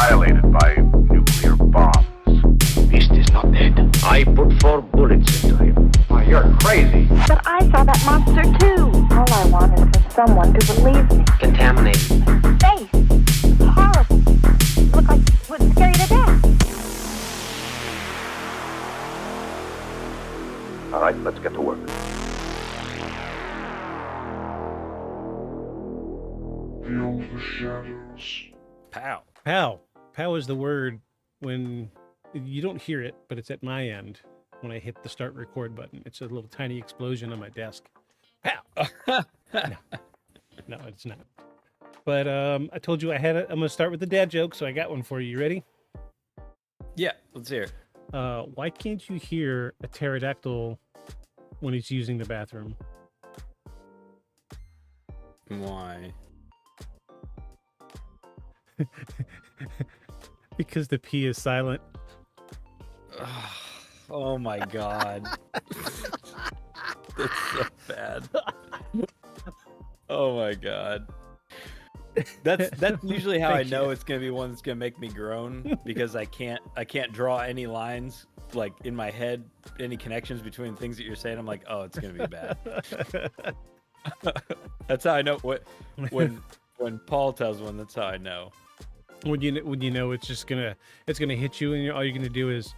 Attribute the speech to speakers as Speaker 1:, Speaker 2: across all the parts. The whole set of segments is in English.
Speaker 1: annihilated by nuclear bombs.
Speaker 2: Beast is not dead. I put 4 bullets into him.
Speaker 1: Oh, you're crazy.
Speaker 3: But I saw that monster too. All I want is for someone to believe me.
Speaker 2: Contaminated.
Speaker 3: Face. Horrible. Look like it would scare you to death.
Speaker 1: All right, let's get to work.
Speaker 4: Feel the shadows.
Speaker 5: Pow.
Speaker 6: Pow. Pow is the word when you don't hear it, but it's at my end when I hit the start record button. It's a little tiny explosion on my desk. Pow. No, it's not. But I told you I'm going to start with the dad joke, so I got one for you. You ready?
Speaker 5: Yeah, let's hear it.
Speaker 6: Why can't you hear a pterodactyl when he's using the bathroom?
Speaker 5: Why?
Speaker 6: Because the P is silent.
Speaker 5: Oh my god. That's so bad. Oh my god. That's usually how I know it's gonna be one that's gonna make me groan, because I can't draw any lines like in my head, any connections between things that you're saying. I'm like, oh, it's gonna be bad. That's how I know when Paul tells one. That's how I know.
Speaker 6: When you know it's gonna hit you, and all you're gonna do is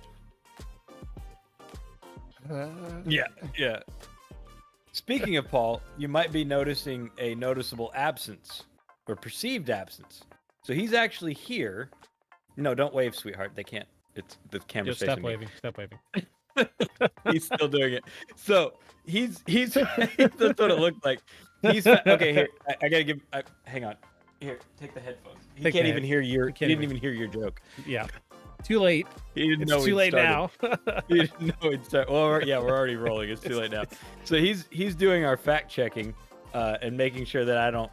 Speaker 5: yeah. Speaking of Paul, you might be noticing a noticeable absence or perceived absence. So he's actually here. No, don't wave, sweetheart. They can't. It's the camera's
Speaker 6: just
Speaker 5: facing me.
Speaker 6: Stop waving.
Speaker 5: He's still doing it. So he's that's what it looked like. Okay. Here, I gotta give. Hang on. Here, take the headphones. He can't even hear your. He didn't even hear your joke.
Speaker 6: Yeah. Too late.
Speaker 5: He didn't know.
Speaker 6: It's too late now.
Speaker 5: He didn't know he'd start. Well, we're already rolling. It's too late now. So he's doing our fact checking and making sure that I don't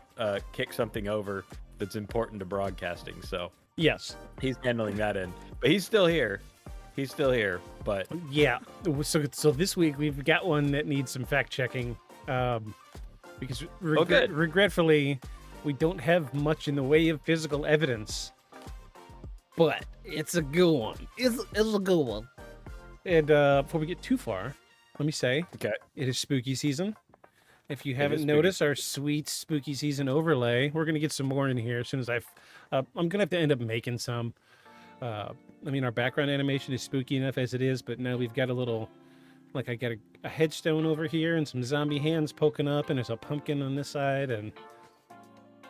Speaker 5: kick something over that's important to broadcasting. So
Speaker 6: Yes.
Speaker 5: he's handling that end, but he's still here. He's still here, but
Speaker 6: Yeah. So this week we've got one that needs some fact checking, because regretfully we don't have much in the way of physical evidence, but it's a good one. It's a good one. And before we get too far, let me say,
Speaker 5: okay.
Speaker 6: it is spooky season. If you haven't noticed our sweet spooky season overlay, we're gonna get some more in here as soon as I'm gonna have to end up making some. Our background animation is spooky enough as it is, but now we've got a little, like I got a headstone over here and some zombie hands poking up, and there's a pumpkin on this side, and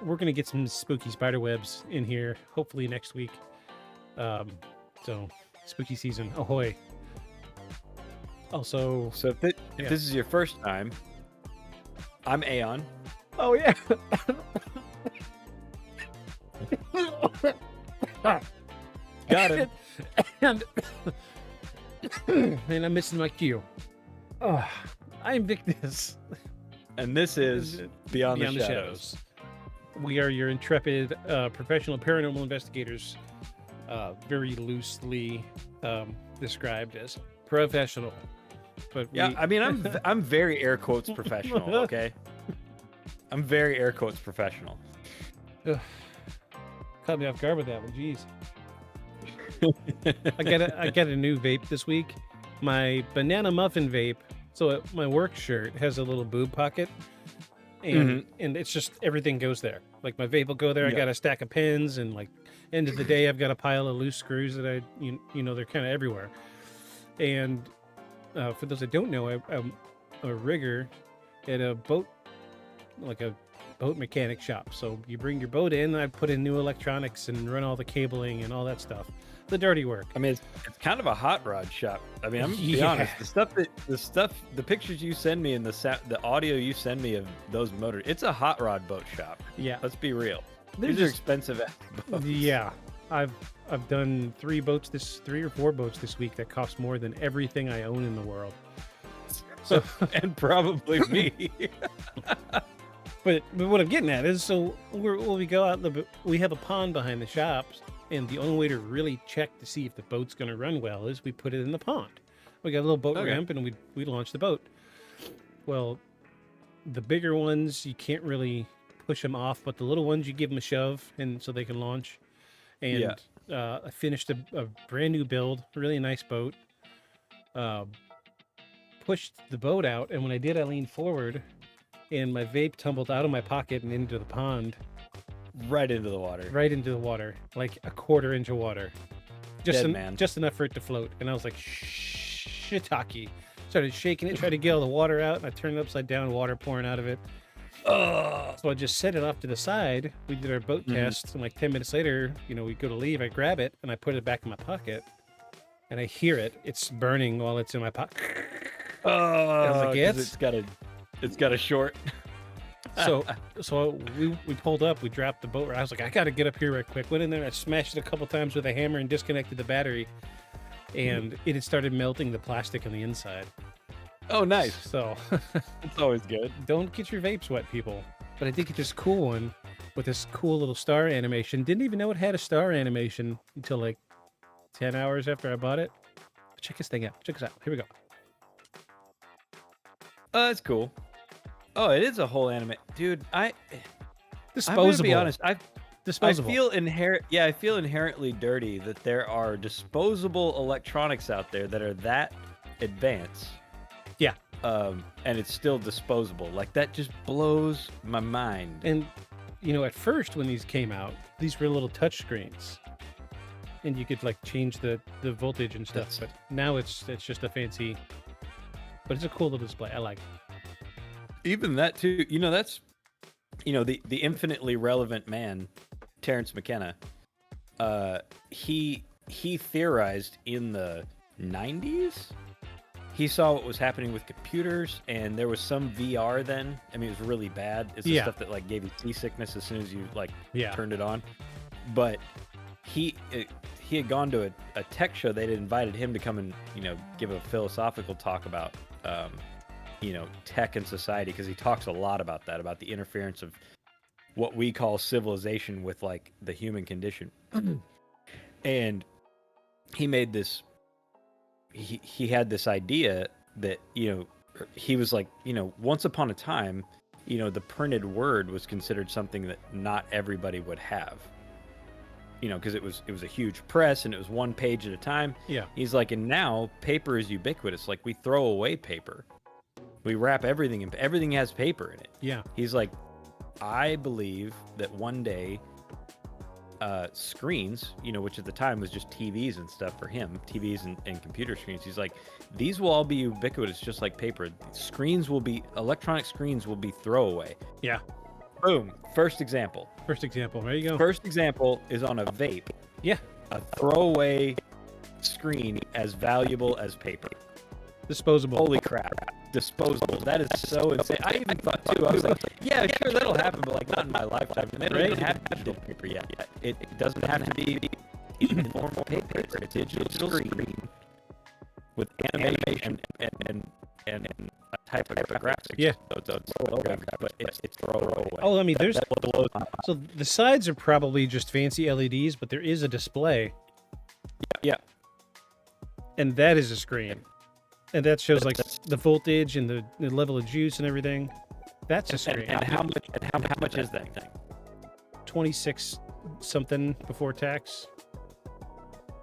Speaker 6: we're gonna get some spooky spider webs in here hopefully next week. So spooky season, ahoy! Also,
Speaker 5: So if this is your first time, I'm Aeon.
Speaker 6: oh yeah.
Speaker 5: Got him.
Speaker 6: And I'm missing my cue. I'm Victus.
Speaker 5: And this is Beyond the Shadows.
Speaker 6: We are your intrepid professional paranormal investigators, very loosely described as professional. But
Speaker 5: I'm very air quotes professional. Okay, I'm very air quotes professional.
Speaker 6: Caught me off guard with that one. Jeez. I got a new vape this week. My banana muffin vape. So my work shirt has a little boob pocket, and it's just everything goes there. Like my vape will go there. I got a stack of pins, and like end of the day, I've got a pile of loose screws that they're kind of everywhere. And for those that don't know, I'm a rigger at a boat, like a boat mechanic shop. So you bring your boat in, and I put in new electronics and run all the cabling and all that stuff. The dirty work.
Speaker 5: I mean, it's kind of a hot rod shop. I mean, I'm gonna be honest. The pictures you send me and the audio you send me of those motors, it's a hot rod boat shop.
Speaker 6: Yeah.
Speaker 5: Let's be real. These are expensive boats.
Speaker 6: Yeah. I've done 3 or 4 boats this week that cost more than everything I own in the world. So
Speaker 5: and probably me.
Speaker 6: But what I'm getting at is, so when we go out, we have a pond behind the shops, and the only way to really check to see if the boat's going to run well is we put it in the pond. We got a little boat ramp, and we launch the boat. Well, the bigger ones, you can't really push them off, but the little ones, you give them a shove, and so they can launch. And I finished a brand new build, really nice boat. Pushed the boat out, and when I did, I leaned forward, and my vape tumbled out of my pocket and into the pond,
Speaker 5: Right into the water.
Speaker 6: right into the water, like a quarter inch of water, just
Speaker 5: Dead man.
Speaker 6: just enough for it to float. And I was like, shiitake. Started shaking it, tried to get all the water out, and I turned it upside down, water pouring out of it.
Speaker 5: Ugh.
Speaker 6: So I just set it off to the side. We did our boat test, and like 10 minutes later, we go to leave. I grab it and I put it back in my pocket, and I hear it. It's burning while it's in my pocket. I was like,
Speaker 5: 'Cause
Speaker 6: yes.
Speaker 5: it's got a short.
Speaker 6: So we pulled up. We dropped the boat. I was like, I got to get up here right quick. Went in there. I smashed it a couple times with a hammer and disconnected the battery, and it had started melting the plastic on the inside.
Speaker 5: Oh, nice.
Speaker 6: So
Speaker 5: It's always good.
Speaker 6: don't get your vapes wet, people. But I did get this cool one with this cool little star animation. Didn't even know it had a star animation until like 10 hours after I bought it. Check this thing out. Check this out. Here we go.
Speaker 5: Oh, that's cool. Oh, it is a whole anime, dude. I'm
Speaker 6: Disposable.
Speaker 5: gonna be honest. I
Speaker 6: Disposable.
Speaker 5: feel inherently dirty that there are disposable electronics out there that are that advanced.
Speaker 6: Yeah.
Speaker 5: And it's still disposable. Like that just blows my mind.
Speaker 6: And at first when these came out, these were little touch screens, and you could like change the voltage and stuff. But now it's just a fancy. But it's a cool little display. I like it.
Speaker 5: Even that too. That's the infinitely relevant man, Terrence McKenna. He theorized in the 90s. He saw what was happening with computers, and there was some VR then. I mean, it was really bad. It's the
Speaker 6: Yeah.
Speaker 5: stuff that like gave you seasickness as soon as you
Speaker 6: Yeah.
Speaker 5: turned it on. But he had gone to a tech show. They'd invited him to come and give a philosophical talk about tech and society, because he talks a lot about that, about the interference of what we call civilization with like the human condition. And he made this. He had this idea that he was like once upon a time the printed word was considered something that not everybody would have, because it was a huge press and it was one page at a time.
Speaker 6: Yeah.
Speaker 5: He's like, and now paper is ubiquitous. Like we throw away paper, we wrap everything in everything has paper in it.
Speaker 6: Yeah.
Speaker 5: He's like, I believe that one day screens, which at the time was just TVs and stuff for him, TVs and computer screens. He's like, these will all be ubiquitous, just like paper. Electronic screens will be throwaway.
Speaker 6: Yeah.
Speaker 5: Boom. First example.
Speaker 6: There you go.
Speaker 5: First example is on a vape.
Speaker 6: Yeah.
Speaker 5: A throwaway screen as valuable as paper.
Speaker 6: Disposable.
Speaker 5: Holy crap. Disposable. That is so insane. I even thought too, I was like, yeah, sure, that'll happen, but like not in my lifetime. And they don't even have digital paper yet. It doesn't have to be even normal paper. It's a digital screen with animation and a type of graphics.
Speaker 6: Yeah.
Speaker 5: So it's photographic, but it's throwaway.
Speaker 6: Oh, I mean, there's
Speaker 5: That's what blows my mind.
Speaker 6: so the sides are probably just fancy LEDs, but there is a display,
Speaker 5: Yeah.
Speaker 6: and that is a screen, and that shows like
Speaker 5: That's-
Speaker 6: the voltage and the level of juice and everything. That's a screen.
Speaker 5: And how much is that thing?
Speaker 6: 26 something before tax.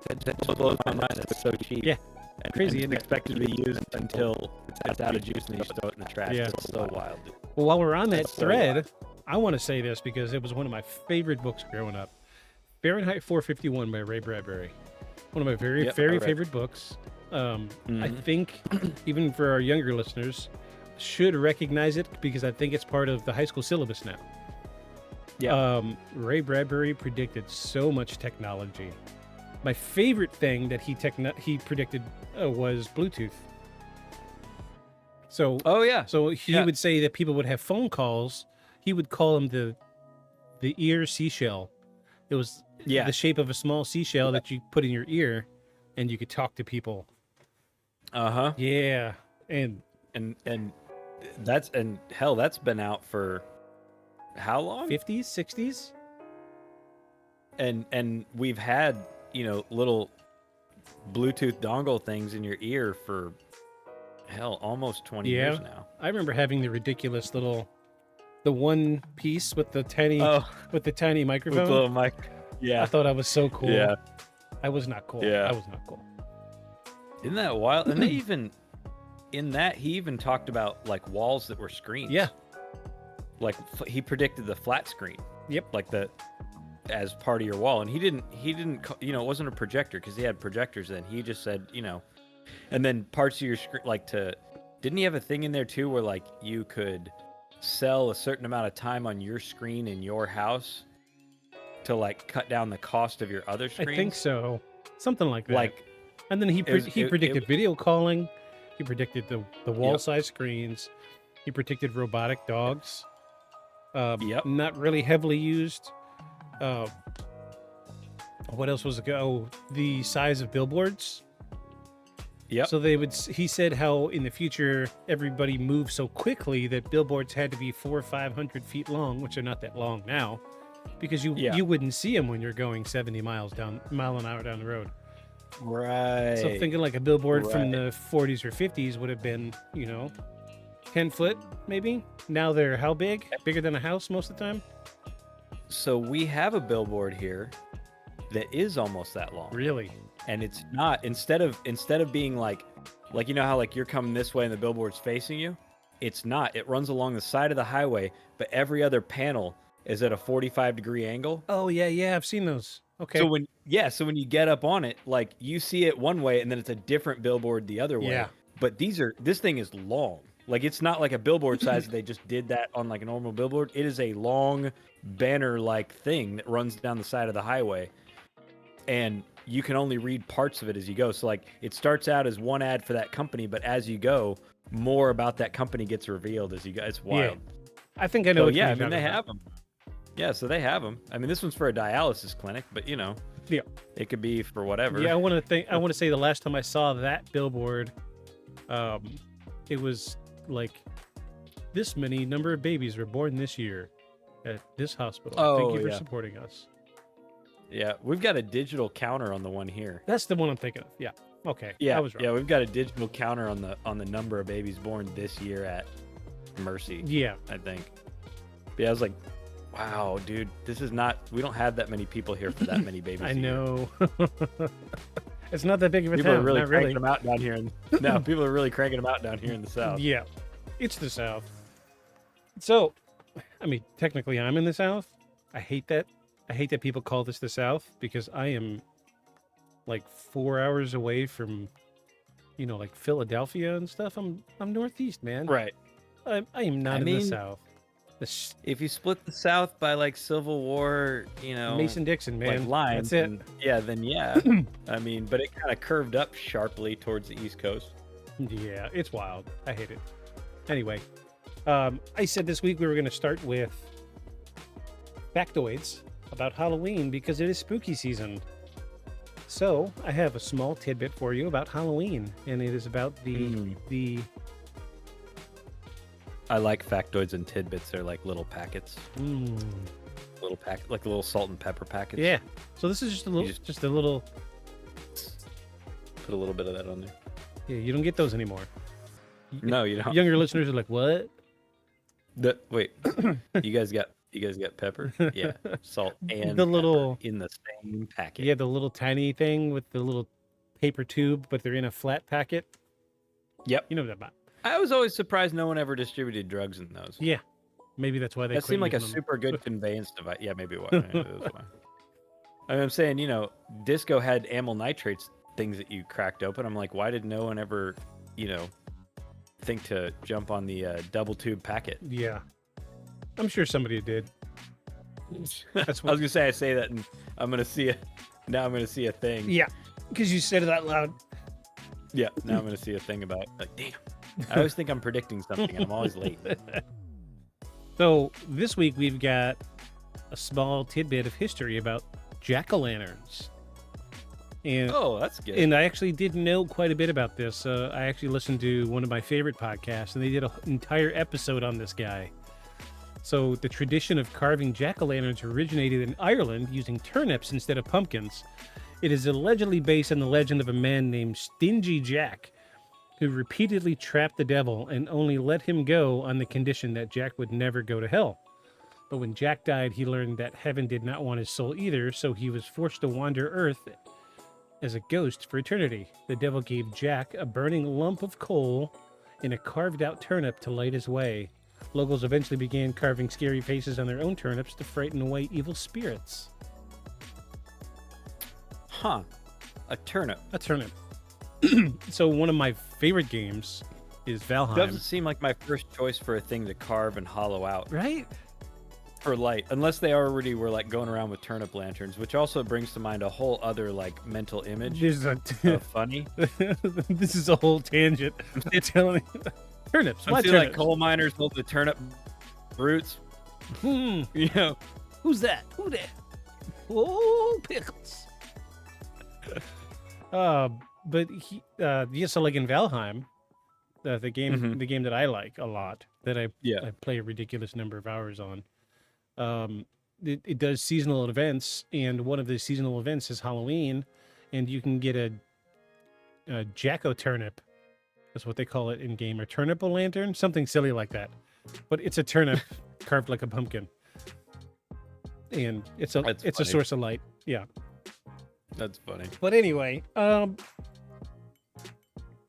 Speaker 5: That just blows my mind. It's so cheap.
Speaker 6: Yeah.
Speaker 5: And
Speaker 6: Crazy,
Speaker 5: it's
Speaker 6: isn't it?
Speaker 5: expected to be used until it's out of juice and you just throw it in the trash.
Speaker 6: Yeah.
Speaker 5: It's so wild.
Speaker 6: Well, while we're on that
Speaker 5: That's so
Speaker 6: thread, I want to say this because it was one of my favorite books growing up. Fahrenheit 451 by Ray Bradbury. One of my very,
Speaker 5: Yep, I
Speaker 6: very
Speaker 5: read.
Speaker 6: favorite books. I
Speaker 5: Mhm.
Speaker 6: think, even for our younger listeners, should recognize it because I think it's part of the high school syllabus now.
Speaker 5: Yeah.
Speaker 6: Ray Bradbury predicted so much technology. My favorite thing that he predicted was Bluetooth. So
Speaker 5: Oh yeah.
Speaker 6: so he
Speaker 5: Yeah.
Speaker 6: would say that people would have phone calls. He would call them the ear seashell. It was
Speaker 5: Yeah.
Speaker 6: the shape of a small seashell that you put in your ear, and you could talk to people.
Speaker 5: Uh-huh.
Speaker 6: Yeah, and
Speaker 5: And that's been out for how long?
Speaker 6: 50s, 60s.
Speaker 5: And we've had, little Bluetooth dongle things in your ear for almost 20 years now.
Speaker 6: I remember having the ridiculous the one piece with the tiny
Speaker 5: Oh,
Speaker 6: with the tiny
Speaker 5: with
Speaker 6: microphone.
Speaker 5: the little mic. Yeah.
Speaker 6: I thought I was so cool.
Speaker 5: Yeah.
Speaker 6: I was not cool.
Speaker 5: Yeah.
Speaker 6: I was not cool.
Speaker 5: Isn't that wild? And they even, in that, he even talked about like walls that were screens.
Speaker 6: Yeah.
Speaker 5: Like he predicted the flat screen.
Speaker 6: Yep.
Speaker 5: Like as part of your wall. And he didn't, it wasn't a projector because he had projectors then. He just said, and then parts of your screen, didn't he have a thing in there too where like you could sell a certain amount of time on your screen in your house to like cut down the cost of your other screens?
Speaker 6: I think so. Something like that.
Speaker 5: Like,
Speaker 6: and then he predicted video calling. He predicted the wall
Speaker 5: Yep.
Speaker 6: size screens. He predicted robotic dogs.
Speaker 5: Yep.
Speaker 6: Not really heavily used. What else was it? Oh, the size of billboards.
Speaker 5: Yep.
Speaker 6: So he said how in the future everybody moves so quickly that billboards had to be 400 or 500 feet long, which are not that long now, because you wouldn't see them when you're going 70 mile an hour down the road.
Speaker 5: Right.
Speaker 6: So thinking like a billboard from
Speaker 5: Right.
Speaker 6: the 40s or 50s would have been, 10 foot maybe. Now they're how big? Bigger than a house most of the time?
Speaker 5: So we have a billboard here that is almost that long.
Speaker 6: Really?
Speaker 5: And it's not, instead of being like how like you're coming this way and the billboard's facing you, it's not. It runs along the side of the highway, but every other panel is at a 45-degree angle.
Speaker 6: Oh yeah, I've seen those. Okay.
Speaker 5: So when you get up on it, like you see it one way and then it's a different billboard the other way.
Speaker 6: Yeah.
Speaker 5: But this thing is long. Like it's not like a billboard size that they just did that on like a normal billboard. It is a long banner like thing that runs down the side of the highway. And you can only read parts of it as you go. So like it starts out as one ad for that company, but as you go, more about that company gets revealed as you go. It's wild.
Speaker 6: Yeah. I think I know.
Speaker 5: So,
Speaker 6: what
Speaker 5: yeah, I
Speaker 6: you're
Speaker 5: mean
Speaker 6: talking
Speaker 5: they
Speaker 6: about.
Speaker 5: have them. Yeah, so they have them. I mean, this one's for a dialysis clinic, but
Speaker 6: Yeah.
Speaker 5: it could be for whatever.
Speaker 6: Yeah, I want to say the last time I saw that billboard, it was like this many number of babies were born this year at this hospital. Thank
Speaker 5: Oh,
Speaker 6: you for
Speaker 5: yeah.
Speaker 6: supporting us.
Speaker 5: Yeah, we've got a digital counter on the one here.
Speaker 6: That's the one I'm thinking of. Yeah. Okay.
Speaker 5: Yeah,
Speaker 6: I was wrong.
Speaker 5: yeah, we've got a digital counter on the number of babies born this year at Mercy.
Speaker 6: Yeah.
Speaker 5: I think. But yeah, I was like, wow, dude, we don't have that many people here for that many babies.
Speaker 6: I
Speaker 5: a year.
Speaker 6: know. It's not that big of a
Speaker 5: People
Speaker 6: town.
Speaker 5: are really
Speaker 6: not
Speaker 5: cranking
Speaker 6: really.
Speaker 5: them out down here. No, people are really cranking them out down here in the south.
Speaker 6: Yeah. It's the South. So, I mean, technically I'm in the South. I hate that. I hate that people call this the South because I am like 4 hours away from, like Philadelphia and stuff. I'm Northeast, man.
Speaker 5: Right.
Speaker 6: I am not
Speaker 5: I
Speaker 6: in the
Speaker 5: mean,
Speaker 6: South.
Speaker 5: If you split the South by like Civil War,
Speaker 6: Mason-Dixon, man.
Speaker 5: like lines,
Speaker 6: That's it.
Speaker 5: then yeah. I mean, but it kind of curved up sharply towards the East Coast.
Speaker 6: Yeah, it's wild. I hate it. Anyway, I said this week we were going to start with factoids about Halloween because it is spooky season. So I have a small tidbit for you about Halloween, and it is about the
Speaker 5: I like factoids and tidbits. They're like little packets, like little salt and pepper packets.
Speaker 6: yeah. So this is just a little, just a little.
Speaker 5: Put a little bit of that on there.
Speaker 6: Yeah, you don't get those anymore.
Speaker 5: No, you don't.
Speaker 6: Younger listeners are like, what?
Speaker 5: Wait, you guys got pepper? Yeah, salt and
Speaker 6: The little-
Speaker 5: pepper in the same packet.
Speaker 6: Yeah, the little tiny thing with the little paper tube, but they're in a flat packet.
Speaker 5: Yep.
Speaker 6: You know what I'm about.
Speaker 5: I was always surprised no one ever distributed drugs in those.
Speaker 6: Yeah. Maybe that's why they
Speaker 5: That
Speaker 6: quit
Speaker 5: seemed like a
Speaker 6: using them.
Speaker 5: super good conveyance device. Yeah, maybe it was. Maybe it was why. I mean, I'm saying, Disco had amyl nitrates things that you cracked open. I'm like, why did no one ever, think to jump on the double tube packet?
Speaker 6: Yeah. I'm sure somebody did. That's
Speaker 5: I was gonna say that, and I'm gonna see it. Now I'm gonna see a thing.
Speaker 6: Yeah, because you said it out loud.
Speaker 5: Yeah. Now I'm gonna see a thing about it. Like, damn. I always think I'm predicting something, and I'm always late.
Speaker 6: So this week we've got a small tidbit of history about jack-o'-lanterns. And
Speaker 5: Oh, that's good.
Speaker 6: and I actually did know quite a bit about this. I actually listened to one of my favorite podcasts, and they did an entire episode on this guy. So the tradition of carving jack-o'-lanterns originated in Ireland using turnips instead of pumpkins. It is allegedly based on the legend of a man named Stingy Jack, who repeatedly trapped the devil and only let him go on the condition that Jack would never go to hell. But when Jack died, he learned that heaven did not want his soul either, so he was forced to wander Earth as a ghost for eternity. The devil gave Jack a burning lump of coal and a carved-out turnip to light his way. Locals eventually began carving scary faces on their own turnips to frighten away evil spirits.
Speaker 5: Huh. A turnip.
Speaker 6: A turnip. So one of my favorite games is Valheim.
Speaker 5: Doesn't seem like my first choice for a thing to carve and hollow out
Speaker 6: Right?
Speaker 5: for light, unless they already were like going around with turnip lanterns, which also brings to mind a whole other like mental image
Speaker 6: There's a
Speaker 5: of funny.
Speaker 6: this is a whole tangent. I'm telling you. Turnips.
Speaker 5: I
Speaker 6: Why
Speaker 5: feel
Speaker 6: turnips?
Speaker 5: like coal miners hold the turnip roots.
Speaker 6: Hmm.
Speaker 5: You know,
Speaker 6: Who's that? Who that? Oh, pickles. But he, yeah, so like in Valheim, the game, the game that I like a lot, that I play a ridiculous number of hours on. It does seasonal events, and one of the seasonal events is Halloween, and you can get a jack-o'-turnip. That's what they call it in game, or turnip-o'-lantern, something silly like that. But it's a turnip carved like a pumpkin, and it's a
Speaker 5: That's funny.
Speaker 6: source of light. Yeah.
Speaker 5: That's funny.
Speaker 6: But anyway,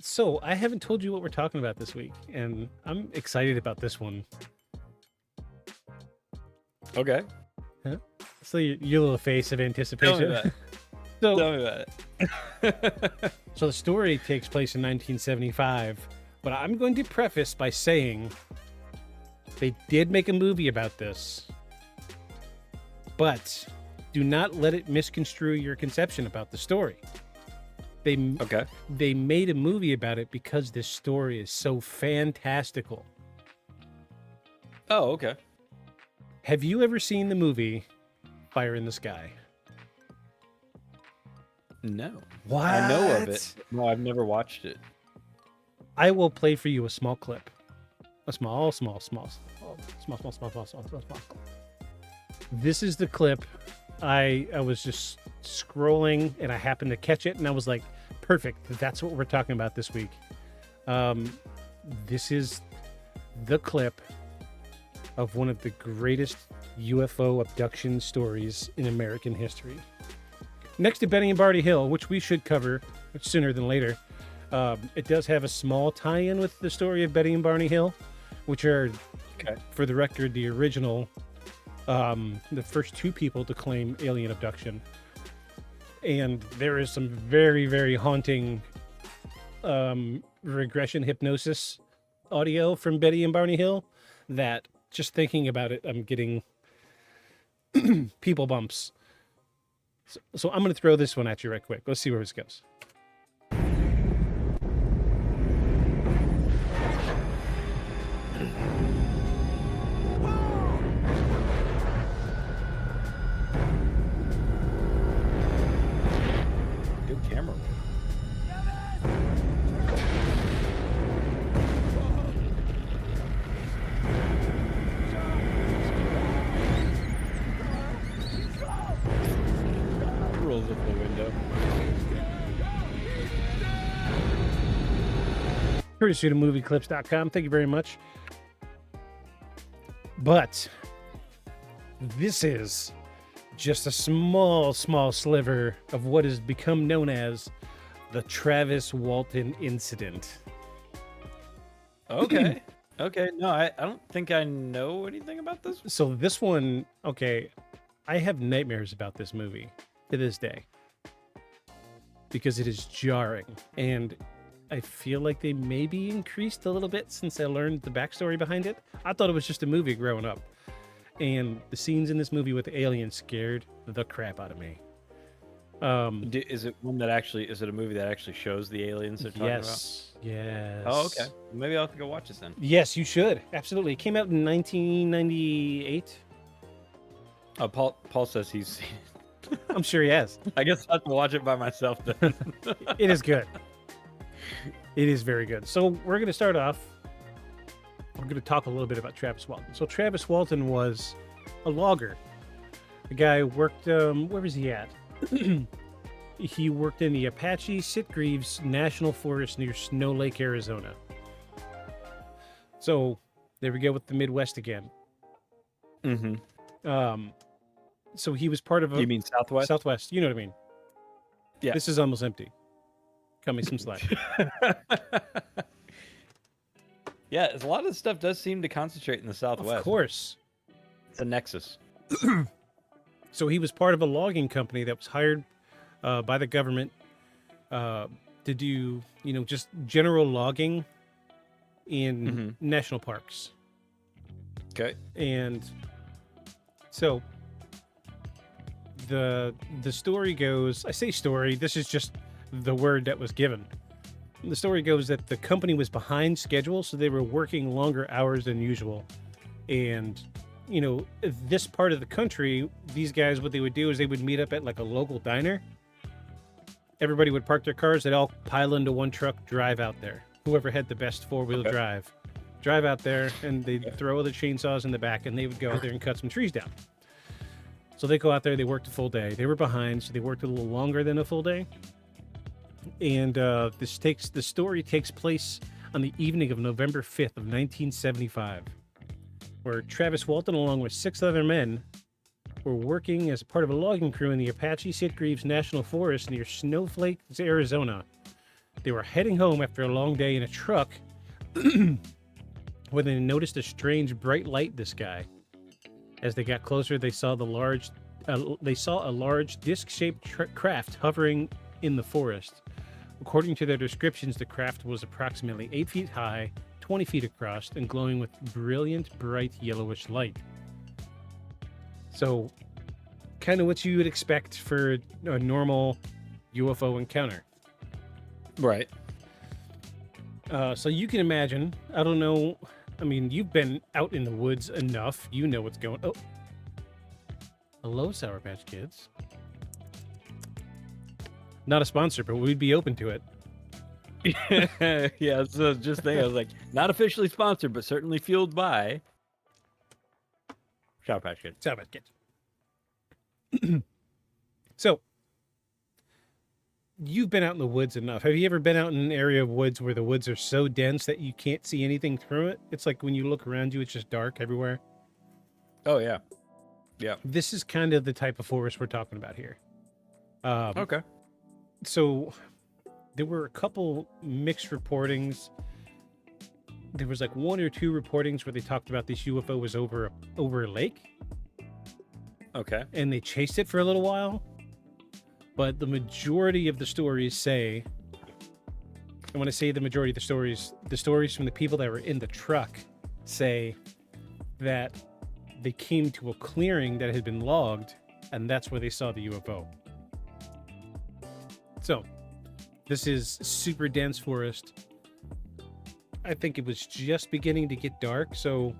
Speaker 6: so I haven't told you what we're talking about this week, and I'm excited about this one.
Speaker 5: Okay.
Speaker 6: So your little face of
Speaker 5: Tell
Speaker 6: anticipation.
Speaker 5: me that.
Speaker 6: So,
Speaker 5: Tell me about it.
Speaker 6: so the story takes place in 1975, but I'm going to preface by saying they did make a movie about this, but do not let it misconstrue your conception about the story. They made a movie about it because this story is so fantastical.
Speaker 5: Oh, okay.
Speaker 6: Have you ever seen the movie Fire in the Sky?
Speaker 5: No.
Speaker 6: What?
Speaker 5: I know of it. No, I've never watched it.
Speaker 6: I will play for you a small clip. A small. This is the clip. I was just scrolling and I happened to catch it and I was like, perfect. That's what we're talking about this week. This is the clip of one of the greatest UFO abduction stories in American history. Next to Betty and Barney Hill, which we should cover sooner than later, it does have a small tie-in with the story of Betty and Barney Hill, which are, for the record, the original, the first two people to claim alien abduction. And there is some very, very haunting regression hypnosis audio from Betty and Barney Hill that, just thinking about it, I'm getting people bumps. So I'm going to throw this one at you right quick. Let's see where this goes.
Speaker 5: Good camera. Rolls up the window.
Speaker 6: Courtesy of movieclips.com. Thank you very much. But this is just a small sliver of what has become known as the Travis Walton incident.
Speaker 5: Okay. Okay. No, I don't think I know anything about this.
Speaker 6: So this one, okay, I have nightmares about this movie to this day because it is jarring, and I feel like they maybe increased a little bit since I learned the backstory behind it. I thought it was just a movie growing up, and the scenes in this movie with the aliens scared the crap out of me.
Speaker 5: Is it one that actually? Is it a movie that actually shows the aliens they're talking about?
Speaker 6: Yes.
Speaker 5: Oh, okay. Maybe I'll have to go watch this then.
Speaker 6: Yes, you should. Absolutely. It came out in 1998.
Speaker 5: Paul says he's seen it.
Speaker 6: I'm sure he has.
Speaker 5: I guess I'll have to watch it by myself then.
Speaker 6: It is good. It is very good. So we're going to start off. We're going to talk a little bit about Travis Walton. So Travis Walton was a logger. The guy worked, where was he at? He worked in the Apache Sitgreaves National Forest near Snow Lake, Arizona. So there we go with the Midwest again.
Speaker 5: Mm-hmm.
Speaker 6: So he was part of a
Speaker 5: You mean Southwest?
Speaker 6: Southwest. You know what I mean?
Speaker 5: Yeah.
Speaker 6: This is almost empty. Cut me some slack.
Speaker 5: Yeah, a lot of the stuff does seem to concentrate in the Southwest.
Speaker 6: Of course.
Speaker 5: It's a nexus.
Speaker 6: So he was part of a logging company that was hired by the government to do, just general logging in national parks.
Speaker 5: Okay.
Speaker 6: And so the story goes, I say story, this is just the word that was given. The story goes that the company was behind schedule, so they were working longer hours than usual. And, this part of the country, these guys, what they would do is they would meet up at like a local diner. Everybody would park their cars, they'd all pile into one truck, drive out there. Whoever had the best four-wheel drive out there, and they'd throw all the chainsaws in the back, and they would go out there and cut some trees down. So they go out there, they worked a full day. They were behind, so they worked a little longer than a full day. And the story takes place on the evening of November 5th of 1975, where Travis Walton, along with 6 other men, were working as part of a logging crew in the Apache Sitgreaves National Forest near Snowflake, Arizona. They were heading home after a long day in a truck when they noticed a strange bright light in the sky. As they got closer, they saw a large disc-shaped craft hovering in the forest. According to their descriptions, the craft was approximately 8 feet high, 20 feet across, and glowing with brilliant, bright yellowish light. So, kind of what you would expect for a normal UFO encounter.
Speaker 5: Right.
Speaker 6: So you can imagine, I don't know, I mean, you've been out in the woods enough, you know what's going on. Oh. Hello, Sour Patch Kids. Not a sponsor, but we'd be open to it.
Speaker 5: Yeah, so just think, I was like, not officially sponsored, but certainly fueled by Sour Patch Kids.
Speaker 6: Sour Patch Kids. So, you've been out in the woods enough. Have you ever been out in an area of woods where the woods are so dense that you can't see anything through it? It's like when you look around you, it's just dark everywhere.
Speaker 5: Oh, yeah. Yeah.
Speaker 6: This is kind of the type of forest we're talking about here.
Speaker 5: Okay.
Speaker 6: So there were a couple mixed reportings. There was like 1 or 2 reportings where they talked about this UFO was over a lake.
Speaker 5: Okay.
Speaker 6: And they chased it for a little while. But the majority of the stories say, and when I say the majority of the stories from the people that were in the truck say that they came to a clearing that had been logged, and that's where they saw the UFO. So, this is super dense forest. I think it was just beginning to get dark, so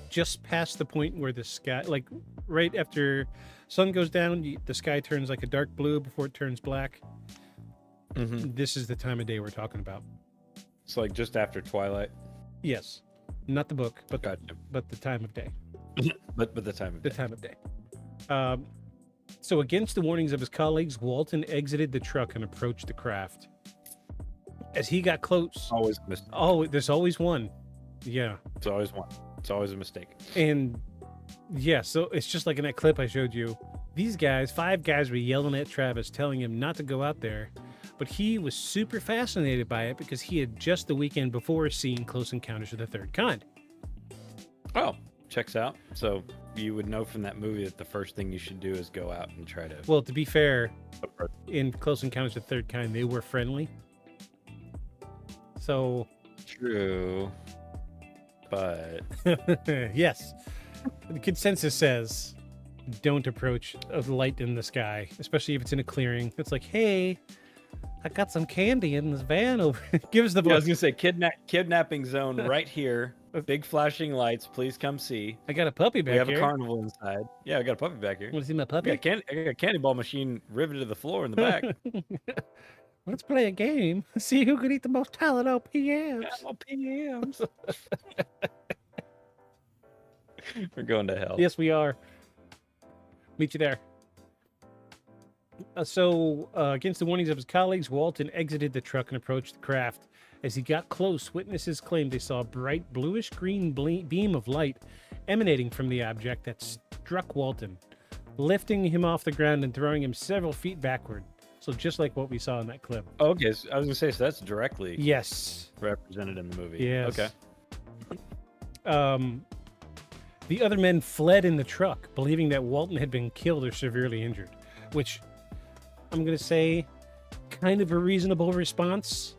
Speaker 6: just past the point where the sky, like right after sun goes down, the sky turns like a dark blue before it turns black. Mm-hmm. This is the time of day we're talking about.
Speaker 5: It's like just after twilight.
Speaker 6: Yes, not the book, but
Speaker 5: gotcha.
Speaker 6: But the time of day.
Speaker 5: but the time of day.
Speaker 6: The time of day. So against the warnings of his colleagues, Walton exited the truck and approached the craft. As he got close,
Speaker 5: always a mistake.
Speaker 6: Oh, there's always one. Yeah,
Speaker 5: it's always one. It's always a mistake.
Speaker 6: And yeah, so it's just like in that clip I showed you. These guys, 5 guys, were yelling at Travis, telling him not to go out there. But he was super fascinated by it because he had just the weekend before seen Close Encounters of the Third Kind.
Speaker 5: Oh, checks out. So you would know from that movie that the first thing you should do is go out and try to...
Speaker 6: Well, to be fair, in Close Encounters of the Third Kind, they were friendly. So...
Speaker 5: True. But...
Speaker 6: Yes. The consensus says, don't approach a light in the sky, especially if it's in a clearing. It's like, hey, I got some candy in this van over. Give us the book.
Speaker 5: Yeah, I was going to say, kidnapping zone right here. Big flashing lights. Please come see.
Speaker 6: I got a puppy back here.
Speaker 5: We have a carnival inside. Yeah, I got a puppy back here.
Speaker 6: Want to see my puppy?
Speaker 5: I got a candy ball machine riveted to the floor in the back.
Speaker 6: Let's play a game. See who can eat the most Tylenol PMs.
Speaker 5: Tylenol PMs. We're going to hell.
Speaker 6: Yes, we are. Meet you there. Against the warnings of his colleagues, Walton exited the truck and approached the craft. As he got close, witnesses claimed they saw a bright bluish-green beam of light emanating from the object that struck Walton, lifting him off the ground and throwing him several feet backward. So just like what we saw in that clip.
Speaker 5: Okay, so I was gonna say, so that's directly
Speaker 6: Yes.
Speaker 5: represented in the movie.
Speaker 6: Yes.
Speaker 5: Okay.
Speaker 6: The other men fled in the truck, believing that Walton had been killed or severely injured, which I'm going to say kind of a reasonable response.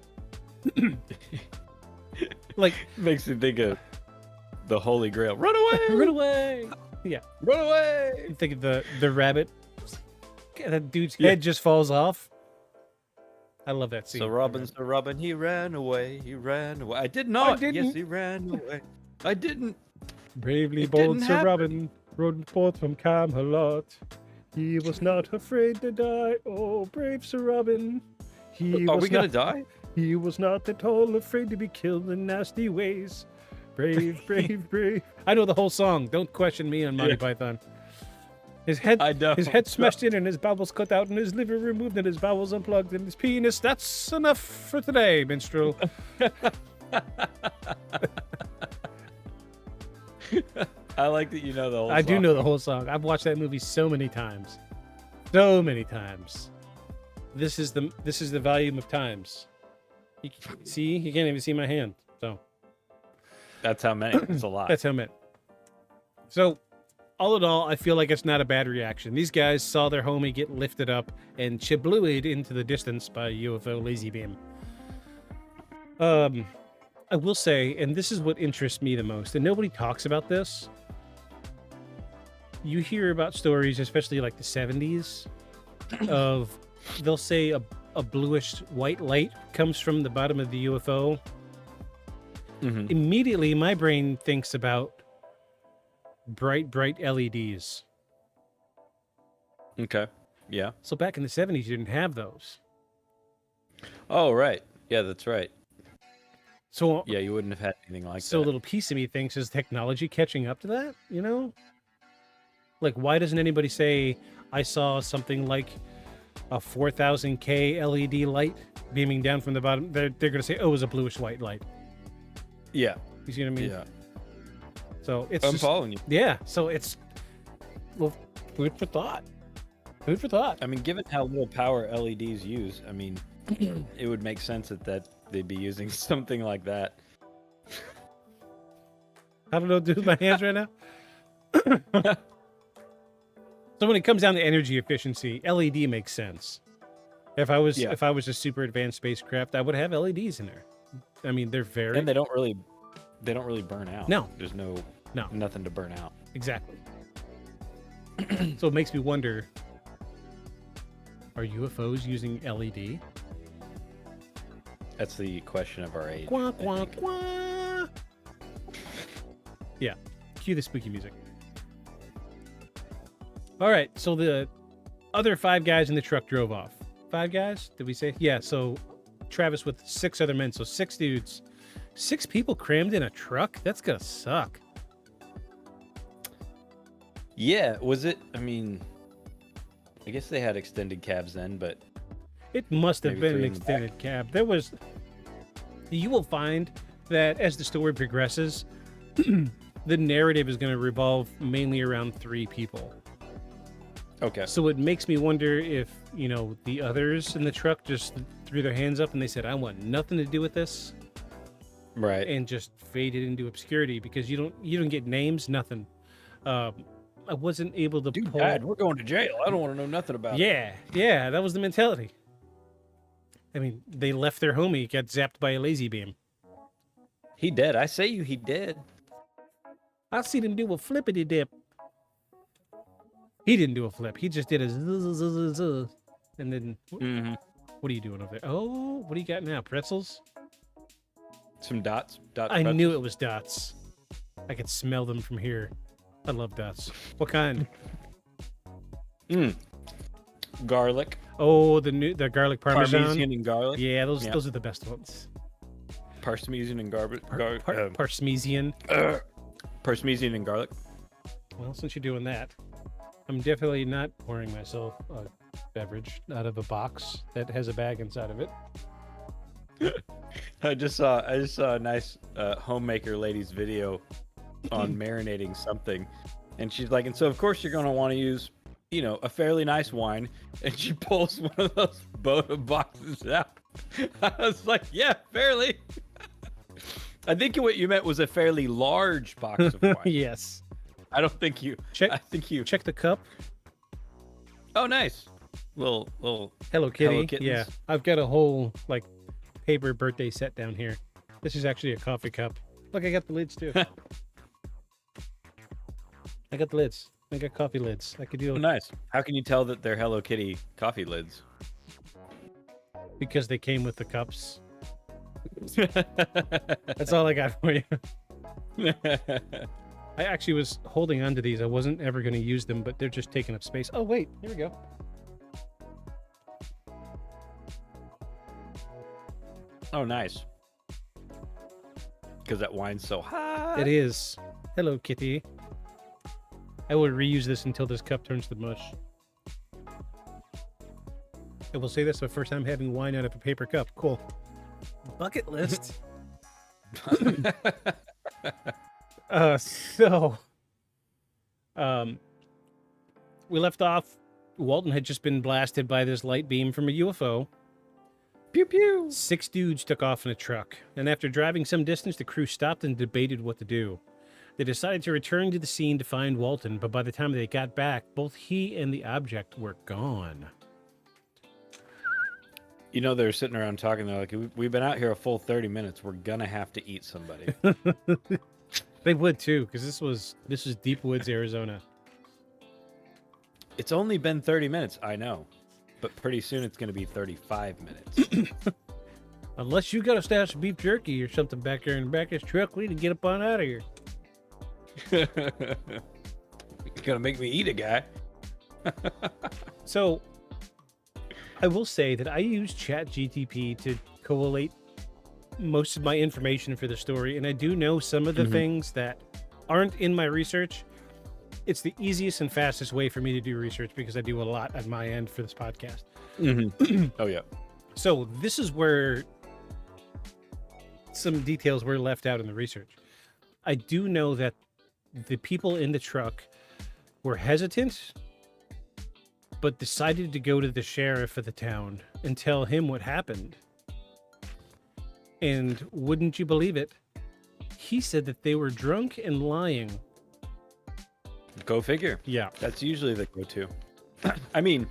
Speaker 6: Like,
Speaker 5: Makes me think of the Holy Grail. Run away!
Speaker 6: run away! Yeah.
Speaker 5: Run away!
Speaker 6: You think of the rabbit. That dude's head just falls off. I love that scene.
Speaker 5: So Robin, he ran away. He ran away. I did not.
Speaker 6: didn't.
Speaker 5: Yes, he ran away. I didn't.
Speaker 6: Bravely
Speaker 5: It
Speaker 6: bold
Speaker 5: didn't
Speaker 6: Sir
Speaker 5: happen.
Speaker 6: Robin rode forth from Camelot. He was not afraid to die. Oh, brave Sir Robin.
Speaker 5: Are we gonna die?
Speaker 6: He was not at all afraid to be killed in nasty ways. Brave, brave, brave. I know the whole song. Don't question me on Monty Python. His head,
Speaker 5: I know.
Speaker 6: his head smashed in and his bowels cut out and his liver removed and his bowels unplugged and his penis. That's enough for today, minstrel.
Speaker 5: I like that you know the whole
Speaker 6: I do
Speaker 5: song.
Speaker 6: know the whole song. I've watched that movie so many times. So many times. This is the volume of times. You can't even see my hand. So
Speaker 5: That's how many. It's a lot.
Speaker 6: that's how many. So all in all, I feel like it's not a bad reaction. These guys saw their homie get lifted up and chiblooed into the distance by a UFO lazy beam. I will say, and this is what interests me the most, and nobody talks about this. You hear about stories, especially like the 70s, of they'll say a bluish white light comes from the bottom of the UFO.
Speaker 5: Mhm.
Speaker 6: Immediately, my brain thinks about bright LEDs.
Speaker 5: Okay. Yeah.
Speaker 6: So back in the 70s, you didn't have those.
Speaker 5: Oh, right. Yeah, that's right.
Speaker 6: So
Speaker 5: Yeah, you wouldn't have had anything like
Speaker 6: so a
Speaker 5: that.
Speaker 6: little piece of me thinks, is technology catching up to that? You know? Like, why doesn't anybody say, I saw something like a 4000K LED light beaming down from the bottom? They're going to say, oh, it was a bluish white light.
Speaker 5: Yeah.
Speaker 6: You see what I mean?
Speaker 5: Yeah.
Speaker 6: So it's
Speaker 5: I'm
Speaker 6: just,
Speaker 5: following you.
Speaker 6: yeah. So it's, well, food for thought. Food for thought.
Speaker 5: I mean, given how little power LEDs use, I mean, it would make sense that they'd be using something like that.
Speaker 6: I don't know what to do with my hands right now. So when it comes down to energy efficiency, LED makes sense. If I was a super advanced spacecraft, I would have LEDs in there. I mean, they're very
Speaker 5: And they don't really burn out.
Speaker 6: No.
Speaker 5: There's
Speaker 6: No.
Speaker 5: nothing to burn out.
Speaker 6: Exactly. So it makes me wonder, are UFOs using LED?
Speaker 5: That's the question of our age.
Speaker 6: Quack, quack, quack. Yeah. Cue the spooky music. All right. So the other 5 guys in the truck drove off. 5 guys? Did we say? Yeah. So Travis with 6 other men. So 6 dudes. 6 people crammed in a truck? That's going to suck.
Speaker 5: Yeah, was it? I mean, I guess they had extended cabs then, but
Speaker 6: It must have
Speaker 5: Maybe
Speaker 6: been an
Speaker 5: 3 in the back.
Speaker 6: extended cab. There was. You will find that as the story progresses, the narrative is going to revolve mainly around 3 people.
Speaker 5: okay.
Speaker 6: So it makes me wonder if, the others in the truck just threw their hands up and they said, I want nothing to do with this,
Speaker 5: Right.
Speaker 6: and just faded into obscurity because you don't get names, nothing. I wasn't able to
Speaker 5: Dude
Speaker 6: pull.
Speaker 5: died. We're going to jail. I don't want to know nothing about it.
Speaker 6: Yeah, that was the mentality. I mean, they left their homie, got zapped by a lazy beam.
Speaker 5: He dead. I say he dead.
Speaker 6: I seen him do a flippity dip. He didn't do a flip. He just did a zzz. And then,
Speaker 5: Mm-hmm.
Speaker 6: what are you doing over there? Oh, what do you got now? Pretzels?
Speaker 5: Some dots.
Speaker 6: I knew it was dots. I could smell them from here. I love dots. What kind?
Speaker 5: Garlic.
Speaker 6: Oh, the garlic parmesan.
Speaker 5: Parmesan and garlic.
Speaker 6: Yeah, those
Speaker 5: Yeah.
Speaker 6: those are the best ones.
Speaker 5: Parmesan and garlic.
Speaker 6: Parmesan.
Speaker 5: Parmesan and garlic.
Speaker 6: Well, since you're doing that, I'm definitely not pouring myself a beverage out of a box that has a bag inside of it.
Speaker 5: I just saw a nice homemaker lady's video on marinating something. And she's like, and so of course you're going to want to use, a fairly nice wine. And she pulls one of those Boda boxes out. I was like, yeah, fairly. I think what you meant was a fairly large box of wine.
Speaker 6: Yes.
Speaker 5: I don't think you.
Speaker 6: Check.
Speaker 5: I think you.
Speaker 6: Check the cup.
Speaker 5: Oh, nice. Little.
Speaker 6: Hello Kitty.
Speaker 5: Hello Kittens.
Speaker 6: Yeah, I've got a whole paper birthday set down here. This is actually a coffee cup. Look, I got the lids too. I got the lids. I got coffee lids. I could do
Speaker 5: Oh, nice. How can you tell that they're Hello Kitty coffee lids?
Speaker 6: because they came with the cups. That's all I got for you. I actually was holding on to these. I wasn't ever going to use them, but they're just taking up space. Oh, wait. Here we go.
Speaker 5: Oh, nice. Because that wine's so hot.
Speaker 6: It is. Hello, Kitty. I will reuse this until this cup turns to mush. I will say this the first time having wine out of a paper cup. Cool. Bucket list. We left off. Walton had just been blasted by this light beam from a UFO.
Speaker 5: Pew pew.
Speaker 6: 6 dudes took off in a truck, and after driving some distance, the crew stopped and debated what to do. They decided to return to the scene to find Walton, but by the time they got back, both he and the object were gone.
Speaker 5: They're sitting around talking. They're like, we've been out here a full 30 minutes. We're going to have to eat somebody.
Speaker 6: They would too, because this was Deep Woods, Arizona.
Speaker 5: It's only been 30 minutes, I know. But pretty soon it's going to be 35 minutes.
Speaker 6: Unless you got a stash of beef jerky or something back there in the back of this truck, we need to get up on out of here.
Speaker 5: You're going to make me eat a guy.
Speaker 6: So, I will say that I use ChatGTP to collate most of my information for the story, and I do know some of the things that aren't in my research. It's the easiest and fastest way for me to do research because I do a lot at my end for this podcast.
Speaker 5: Oh, yeah.
Speaker 6: So this is where some details were left out in the research. I do know that the people in the truck were hesitant, but decided to go to the sheriff of the town and tell him what happened. And wouldn't you believe it? He said that they were drunk and lying.
Speaker 5: Go figure.
Speaker 6: Yeah.
Speaker 5: That's usually the go-to. I mean,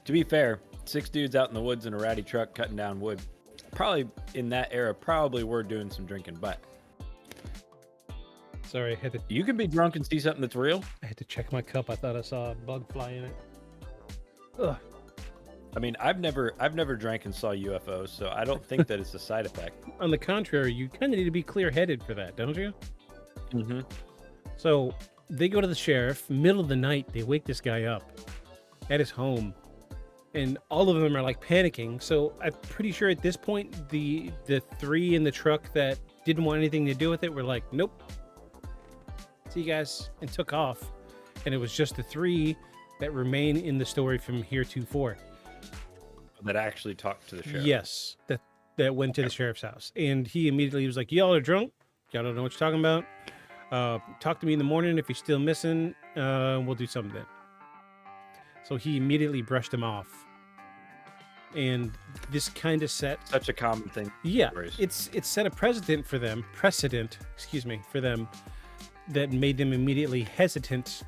Speaker 5: to be fair, 6 dudes out in the woods in a ratty truck cutting down wood. Probably in that era, probably were doing some drinking, but
Speaker 6: Sorry,
Speaker 5: you can be drunk and see something that's real.
Speaker 6: I had to check my cup. I thought I saw a bug fly in it. Ugh.
Speaker 5: I mean, I've never drank and saw UFOs, so I don't think that it's a side effect.
Speaker 6: On the contrary, you kind of need to be clear-headed for that, don't you?
Speaker 5: Mm-hmm.
Speaker 6: So they go to the sheriff, middle of the night. They wake this guy up at his home, and all of them are like panicking. So I'm pretty sure at this point, the 3 in the truck that didn't want anything to do with it were like, nope, see you guys, and took off. And it was just the 3 that remain in the story from heretofore.
Speaker 5: That actually talked to the sheriff.
Speaker 6: Yes, that went to the sheriff's house, and he immediately was like, "Y'all are drunk. Y'all don't know what you're talking about. Talk to me in the morning if you're still missing. We'll do something then." So he immediately brushed him off, and this kind of set
Speaker 5: Such a common thing.
Speaker 6: yeah,
Speaker 5: Stories.
Speaker 6: it's set a precedent for them that made them immediately hesitant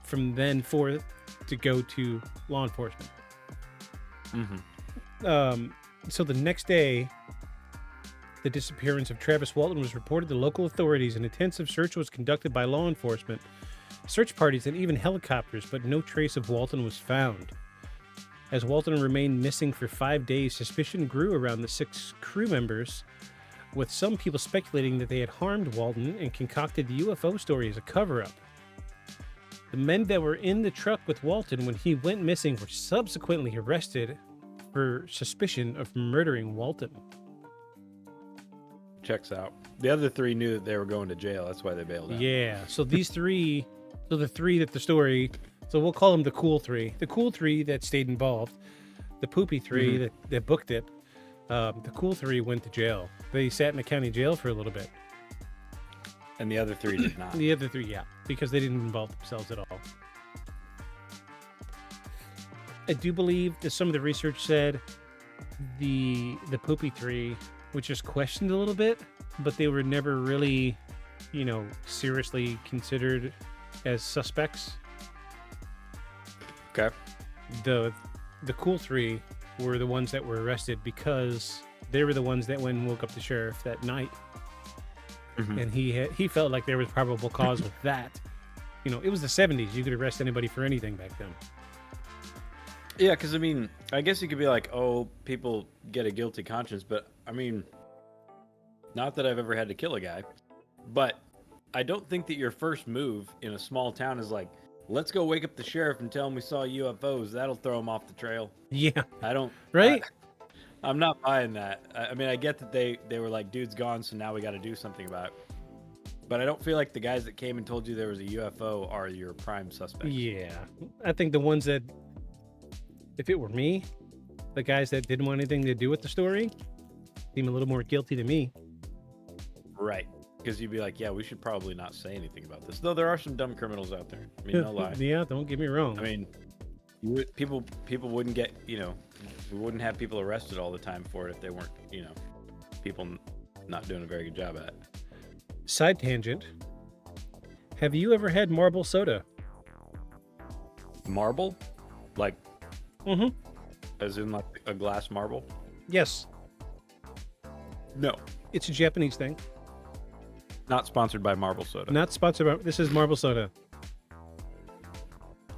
Speaker 6: from then forth to go to law enforcement.
Speaker 5: Mm-hmm.
Speaker 6: So the next day, the disappearance of Travis Walton was reported to local authorities. An intensive search was conducted by law enforcement, search parties, and even helicopters, but no trace of Walton was found. As Walton remained missing for 5 days, suspicion grew around the 6 crew members, with some people speculating that they had harmed Walton and concocted the UFO story as a cover-up. The men that were in the truck with Walton when he went missing were subsequently arrested for suspicion of murdering Walton.
Speaker 5: Checks out. The other 3 knew that they were going to jail. That's why they bailed out.
Speaker 6: Yeah, so these 3, so the 3 that the story, so we'll call them the cool 3. The cool 3 that stayed involved, the poopy 3 that booked it, the cool 3 went to jail. They sat in the county jail for a little bit.
Speaker 5: And the other 3 did not.
Speaker 6: The other 3, yeah, because they didn't involve themselves at all. I do believe that some of the research said the Poopy 3, which is questioned a little bit, but they were never really, seriously considered as suspects.
Speaker 5: Okay.
Speaker 6: The cool 3 were the ones that were arrested because they were the ones that went and woke up the sheriff that night.
Speaker 5: Mm-hmm.
Speaker 6: And he felt like there was probable cause with that. It was the 70s. You could arrest anybody for anything back then.
Speaker 5: Yeah, because, I guess you could be like, oh, people get a guilty conscience, but, not that I've ever had to kill a guy, but I don't think that your first move in a small town is like, let's go wake up the sheriff and tell him we saw UFOs. That'll throw him off the trail.
Speaker 6: Yeah.
Speaker 5: I don't...
Speaker 6: Right?
Speaker 5: I'm not buying that. I get that they were like, dude's gone, so now we got to do something about it. But I don't feel like the guys that came and told you there was a UFO are your prime suspects.
Speaker 6: Yeah. I think the ones that, if it were me, the guys that didn't want anything to do with the story seem a little more guilty to me.
Speaker 5: Right. Because you'd be like, yeah, we should probably not say anything about this. Though there are some dumb criminals out there. No lie.
Speaker 6: Yeah, don't get me wrong.
Speaker 5: People wouldn't get, we wouldn't have people arrested all the time for it if they weren't, people not doing a very good job at it.
Speaker 6: Side tangent. Have you ever had marble soda?
Speaker 5: Marble? Like,
Speaker 6: Mm-hmm.
Speaker 5: as in like a glass marble?
Speaker 6: Yes.
Speaker 5: No.
Speaker 6: It's a Japanese thing.
Speaker 5: Not sponsored by Marble Soda.
Speaker 6: Not sponsored by... This is marble soda.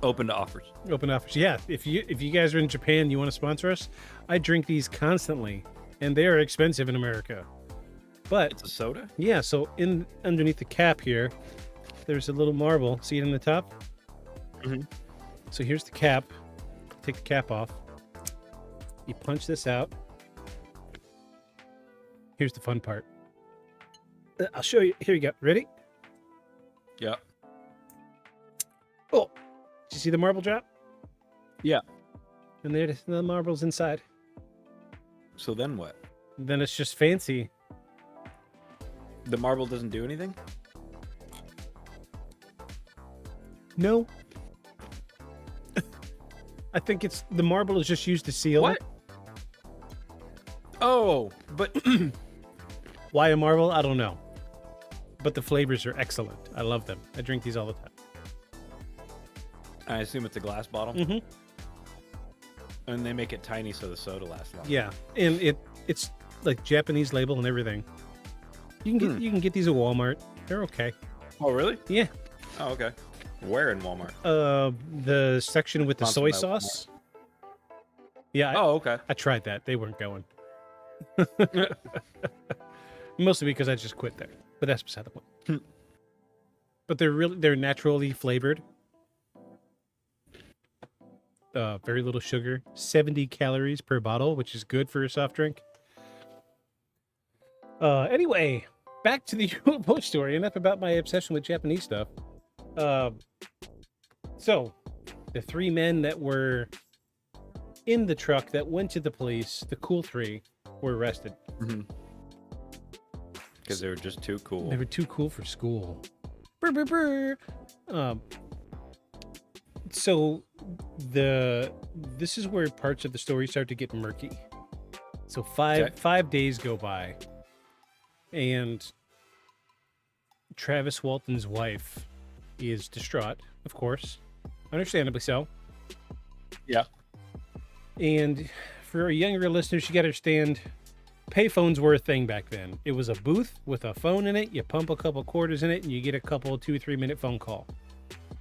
Speaker 5: Open to offers.
Speaker 6: Open offers. Yeah. If you guys are in Japan, you want to sponsor us, I drink these constantly, and they are expensive in America. But
Speaker 5: It's a soda?
Speaker 6: yeah, so underneath the cap here, there's a little marble. See it in the top?
Speaker 5: Mm-hmm.
Speaker 6: So here's the cap. Take the cap off. You punch this out. Here's the fun part. I'll show you. Here you go. Ready?
Speaker 5: Yeah.
Speaker 6: Oh, did you see the marble drop?
Speaker 5: Yeah.
Speaker 6: And there's the marbles inside.
Speaker 5: So then what?
Speaker 6: Then it's just fancy.
Speaker 5: The marble doesn't do anything?
Speaker 6: No. I think it's the marble is just used to seal
Speaker 5: What?
Speaker 6: it.
Speaker 5: Oh, but
Speaker 6: Why a marble? I don't know. But the flavors are excellent. I love them. I drink these all the time.
Speaker 5: I assume it's a glass bottle.
Speaker 6: Mm-hmm.
Speaker 5: And they make it tiny so the soda lasts longer.
Speaker 6: Yeah, and it's like Japanese label and everything. You can get these at Walmart. They're okay.
Speaker 5: Oh, really?
Speaker 6: Yeah.
Speaker 5: Oh, okay. Where in Walmart?
Speaker 6: The section with the soy
Speaker 5: Sponsored by
Speaker 6: sauce. Yeah.
Speaker 5: Oh, okay.
Speaker 6: I tried that. They weren't going. Mostly because I just quit there. But that's beside the point. But they're naturally flavored. Very little sugar. 70 calories per bottle, which is good for a soft drink. Anyway, back to the UFO story. Enough about my obsession with Japanese stuff. So, the 3 men that were in the truck that went to the police, the cool 3, were arrested.
Speaker 5: Because they were just too cool.
Speaker 6: They were too cool for school. Brr, brr, brr. So this is where parts of the story start to get murky. So 5 days go by, and Travis Walton's wife is distraught, of course, understandably so.
Speaker 5: Yeah.
Speaker 6: And for our younger listeners, you got to understand, payphones were a thing back then. It was a booth with a phone in it. You pump a couple quarters in it, and you get a couple 2-3 minute phone call.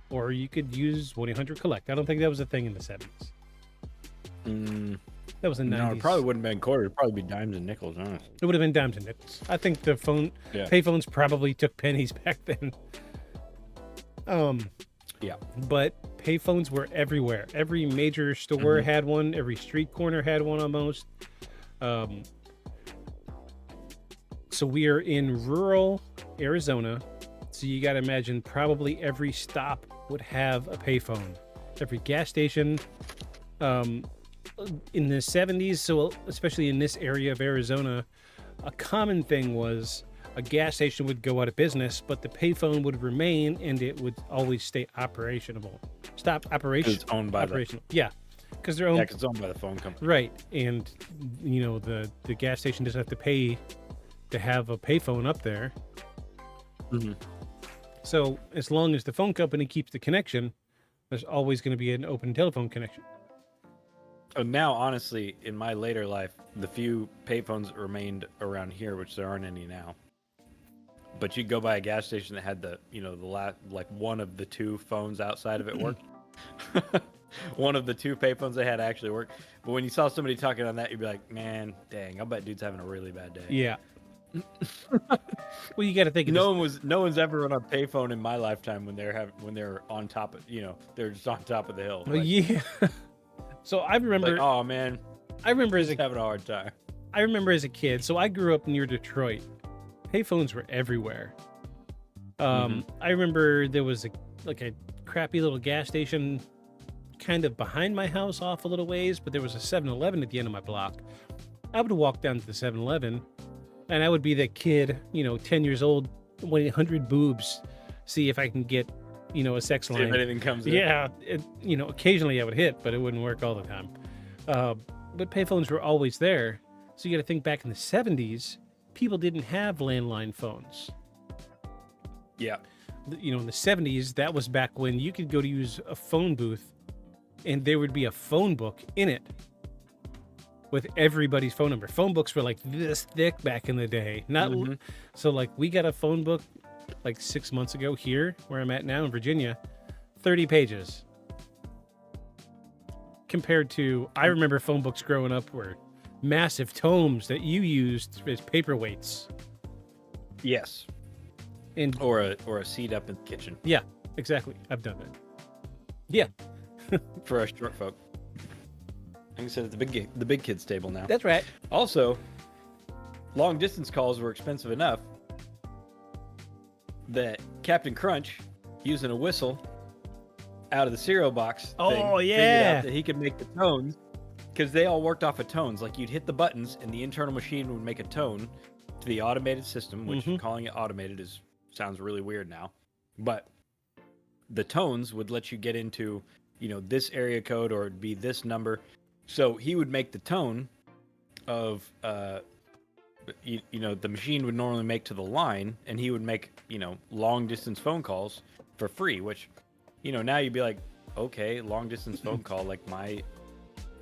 Speaker 6: Or you could use 1-800-COLLECT. I don't think that was a thing in the 70s. That was the 90s.
Speaker 5: No, it probably wouldn't have been quarters. It'd probably be dimes and nickels, honest.
Speaker 6: It would have been dimes and nickels. I think the payphones probably took pennies back then.
Speaker 5: Yeah. But
Speaker 6: payphones were everywhere. Every major store had one. Every street corner had one almost. So we are in rural Arizona. So you got to imagine probably every stop would have a payphone. Every gas station. In the 70s, so especially in this area of Arizona, a common thing was a gas station would go out of business, but the payphone would remain and it would always stay operational. Stop operation.
Speaker 5: It's owned by
Speaker 6: operational. Yeah, because they're owned.
Speaker 5: Yeah, 'cause it's owned by the phone company.
Speaker 6: Right, and you know the gas station doesn't have to pay to have a payphone up there.
Speaker 5: Mm-hmm.
Speaker 6: So as long as the phone company keeps the connection, there's always going to be an open telephone connection.
Speaker 5: Oh, now, honestly, in my later life, the few payphones that remained around here, which there aren't any now. But you go by a gas station that had the like one of the two phones outside of it worked. One of the two payphones they had actually worked. But when you saw somebody talking on that, you'd be like, man, dang, I bet dude's having a really bad day.
Speaker 6: Yeah. Well, you got to think.
Speaker 5: No one's ever on a payphone in my lifetime when they're on top of they're just on top of the hill.
Speaker 6: Well,
Speaker 5: Like,
Speaker 6: yeah. So I remember.
Speaker 5: like, oh man,
Speaker 6: I remember as
Speaker 5: having a hard time.
Speaker 6: I remember as a kid. So I grew up near Detroit. Payphones were everywhere. I remember there was a crappy little gas station kind of behind my house off a little ways, but there was a 7-Eleven at the end of my block. I would walk down to the 7-Eleven and I would be that kid, 10 years old, 1-800 boobs, see if I can get, a sex
Speaker 5: See
Speaker 6: line.
Speaker 5: if anything comes in.
Speaker 6: Yeah, occasionally I would hit, but it wouldn't work all the time. But payphones were always there. So you got to think back in the 70s, people didn't have landline phones.
Speaker 5: Yeah.
Speaker 6: In the 70s, that was back when you could go to use a phone booth and there would be a phone book in it with everybody's phone number. Phone books were like this thick back in the day. So like we got a phone book like 6 months ago here where I'm at now in Virginia, 30 pages. Compared to, I remember phone books growing up were massive tomes that you used as paperweights.
Speaker 5: Yes.
Speaker 6: And
Speaker 5: Or a seat up in the kitchen
Speaker 6: yeah, exactly. I've done that. Yeah,
Speaker 5: for us short folk. Like I said, at the big kids table now.
Speaker 6: that's right.
Speaker 5: Also, long distance calls were expensive enough that Captain Crunch, using a whistle out of the cereal box,
Speaker 6: Oh,
Speaker 5: figured
Speaker 6: yeah.
Speaker 5: out that he could make the tones because they all worked off of tones. Like you'd hit the buttons and the internal machine would make a tone to the automated system, which calling it automated sounds really weird now, but the tones would let you get into this area code or it'd be this number. So he would make the tone of the machine would normally make to the line, and he would make long distance phone calls for free, which now you'd be like, okay, long distance phone call, like my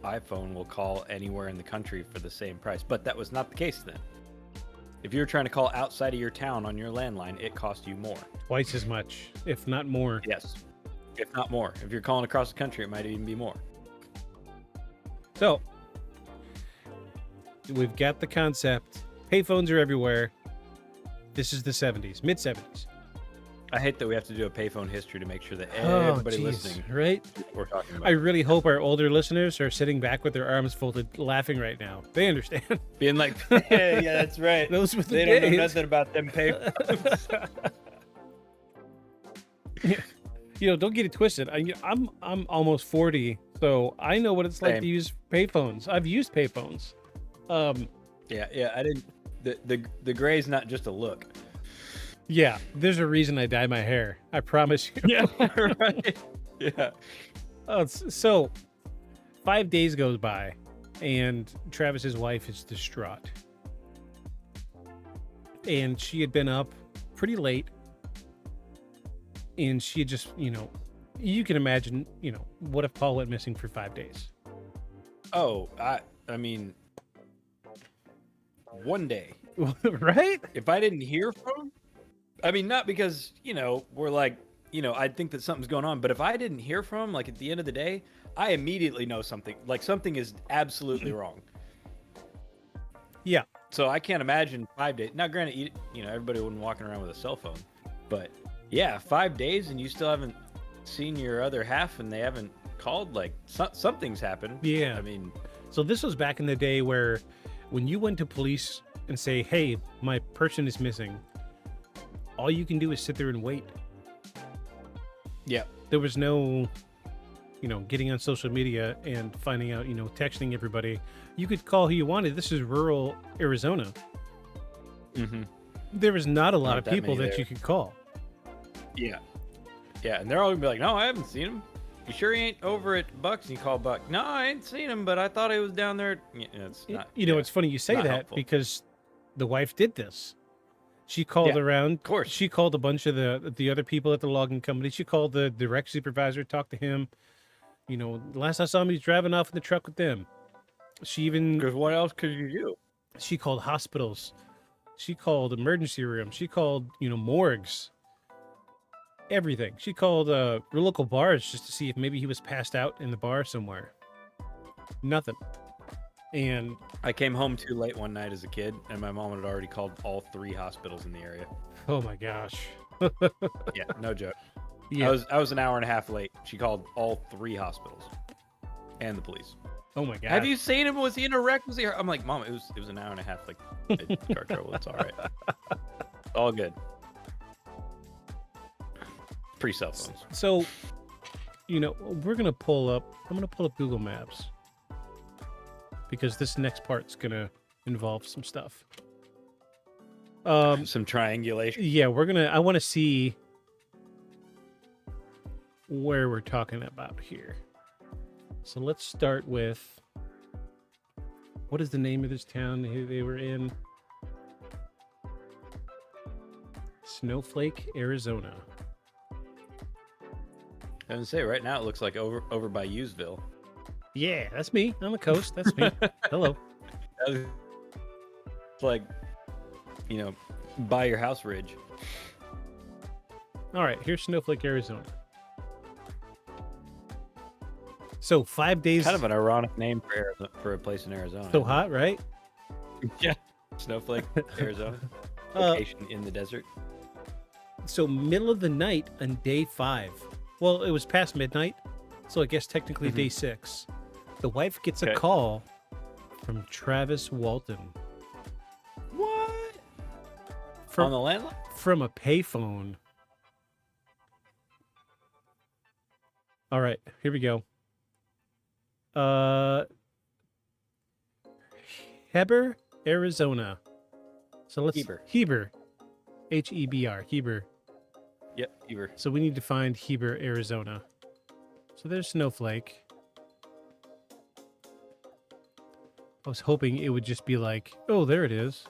Speaker 5: iPhone will call anywhere in the country for the same price. But that was not the case then. If you were trying to call outside of your town on your landline, it cost you more.
Speaker 6: Twice as much, if not more.
Speaker 5: Yes, if not more. If you're calling across the country, it might even be more.
Speaker 6: So, we've got the concept. Payphones are everywhere. This is the 70s, mid-70s.
Speaker 5: I hate that we have to do a payphone history to make sure that everybody listening
Speaker 6: right?
Speaker 5: we're talking about.
Speaker 6: I really hope our older listeners are sitting back with their arms folded, laughing right now. They understand.
Speaker 5: Being like, yeah, that's right.
Speaker 6: Those were the
Speaker 5: They don't know
Speaker 6: days.
Speaker 5: nothing about them payphones.
Speaker 6: Don't get it twisted. I'm almost 40, so I know what it's like
Speaker 5: Same.
Speaker 6: to use payphones. I've used payphones.
Speaker 5: Yeah. I didn't. The gray's not just a look.
Speaker 6: Yeah, there's a reason I dye my hair. I promise you.
Speaker 5: Yeah, right. Yeah.
Speaker 6: So 5 days goes by, and Travis's wife is distraught. And she had been up pretty late, and she had just, you can imagine, what if Paul went missing for 5 days?
Speaker 5: Oh, I mean, one day,
Speaker 6: Right?
Speaker 5: if I didn't hear from him, I mean, not because, we're like, I think that something's going on, but if I didn't hear from him, like at the end of the day, I immediately know something, like something is absolutely wrong.
Speaker 6: Yeah.
Speaker 5: So I can't imagine 5 days. Now, granted, everybody wasn't walking around with a cell phone, but yeah, 5 days and you still haven't seen your other half and they haven't called, like something's happened.
Speaker 6: Yeah.
Speaker 5: I mean,
Speaker 6: So this was back in the day where when you went to police and say, hey, my person is missing, all you can do is sit there and wait.
Speaker 5: yeah.
Speaker 6: There was no, getting on social media and finding out, texting everybody. You could call who you wanted. This is rural Arizona.
Speaker 5: Mm-hmm.
Speaker 6: There was not a lot
Speaker 5: Not
Speaker 6: of
Speaker 5: that
Speaker 6: people
Speaker 5: many
Speaker 6: that
Speaker 5: there.
Speaker 6: you could call.
Speaker 5: Yeah. Yeah, and they're all gonna be like, no, I haven't seen him. You sure he ain't over at Buck's? And you call Buck. No, I ain't seen him, but I thought he was down there. Yeah, it's not.
Speaker 6: You know, it's funny you say
Speaker 5: not
Speaker 6: that
Speaker 5: helpful.
Speaker 6: because the wife did this. She called
Speaker 5: Yeah,
Speaker 6: around.
Speaker 5: Of course.
Speaker 6: She called a bunch of the other people at the logging company. She called the direct supervisor, talked to him. You know, the last I saw him, he's driving off in the truck with them. She even
Speaker 5: Because what else could you do?
Speaker 6: she called hospitals. She called emergency rooms. She called, morgues. Everything. She called local bars just to see if maybe he was passed out in the bar somewhere. Nothing. And
Speaker 5: I came home too late one night as a kid, and my mom had already called all 3 hospitals in the area.
Speaker 6: oh my gosh.
Speaker 5: Yeah, no joke.
Speaker 6: Yeah.
Speaker 5: I was an hour and a half late. She called all 3 hospitals and the police.
Speaker 6: Oh my god.
Speaker 5: Have you seen him? Was he in a wreck? Was he? I'm like, Mom, it was an hour and a half like car trouble. It's all right. All good. Pre cell phones.
Speaker 6: So, we're gonna pull up. I'm gonna pull up Google Maps because this next part's gonna involve some stuff.
Speaker 5: Some triangulation.
Speaker 6: Yeah, I want to see where we're talking about here. So let's start with what is the name of this town they were in? Snowflake, Arizona.
Speaker 5: I was gonna say right now it looks like over by Useville.
Speaker 6: Yeah, that's me. On the coast. That's me. Hello.
Speaker 5: It's like, by your house ridge.
Speaker 6: All right, here's Snowflake, Arizona. So 5 days.
Speaker 5: Kind of an ironic name for a place in Arizona.
Speaker 6: So hot, right?
Speaker 5: Yeah. Snowflake, Arizona. Location in the desert.
Speaker 6: So middle of the night on day 5. Well, it was past midnight, so I guess technically day 6. The wife gets a call from Travis Walton.
Speaker 5: What? On the landline?
Speaker 6: From a payphone. All right, here we go. Heber, Arizona. So let's Heber. Hebr. Heber.
Speaker 5: Yep, Heber.
Speaker 6: So we need to find Heber, Arizona. So there's Snowflake. I was hoping it would just be like, oh, there it is.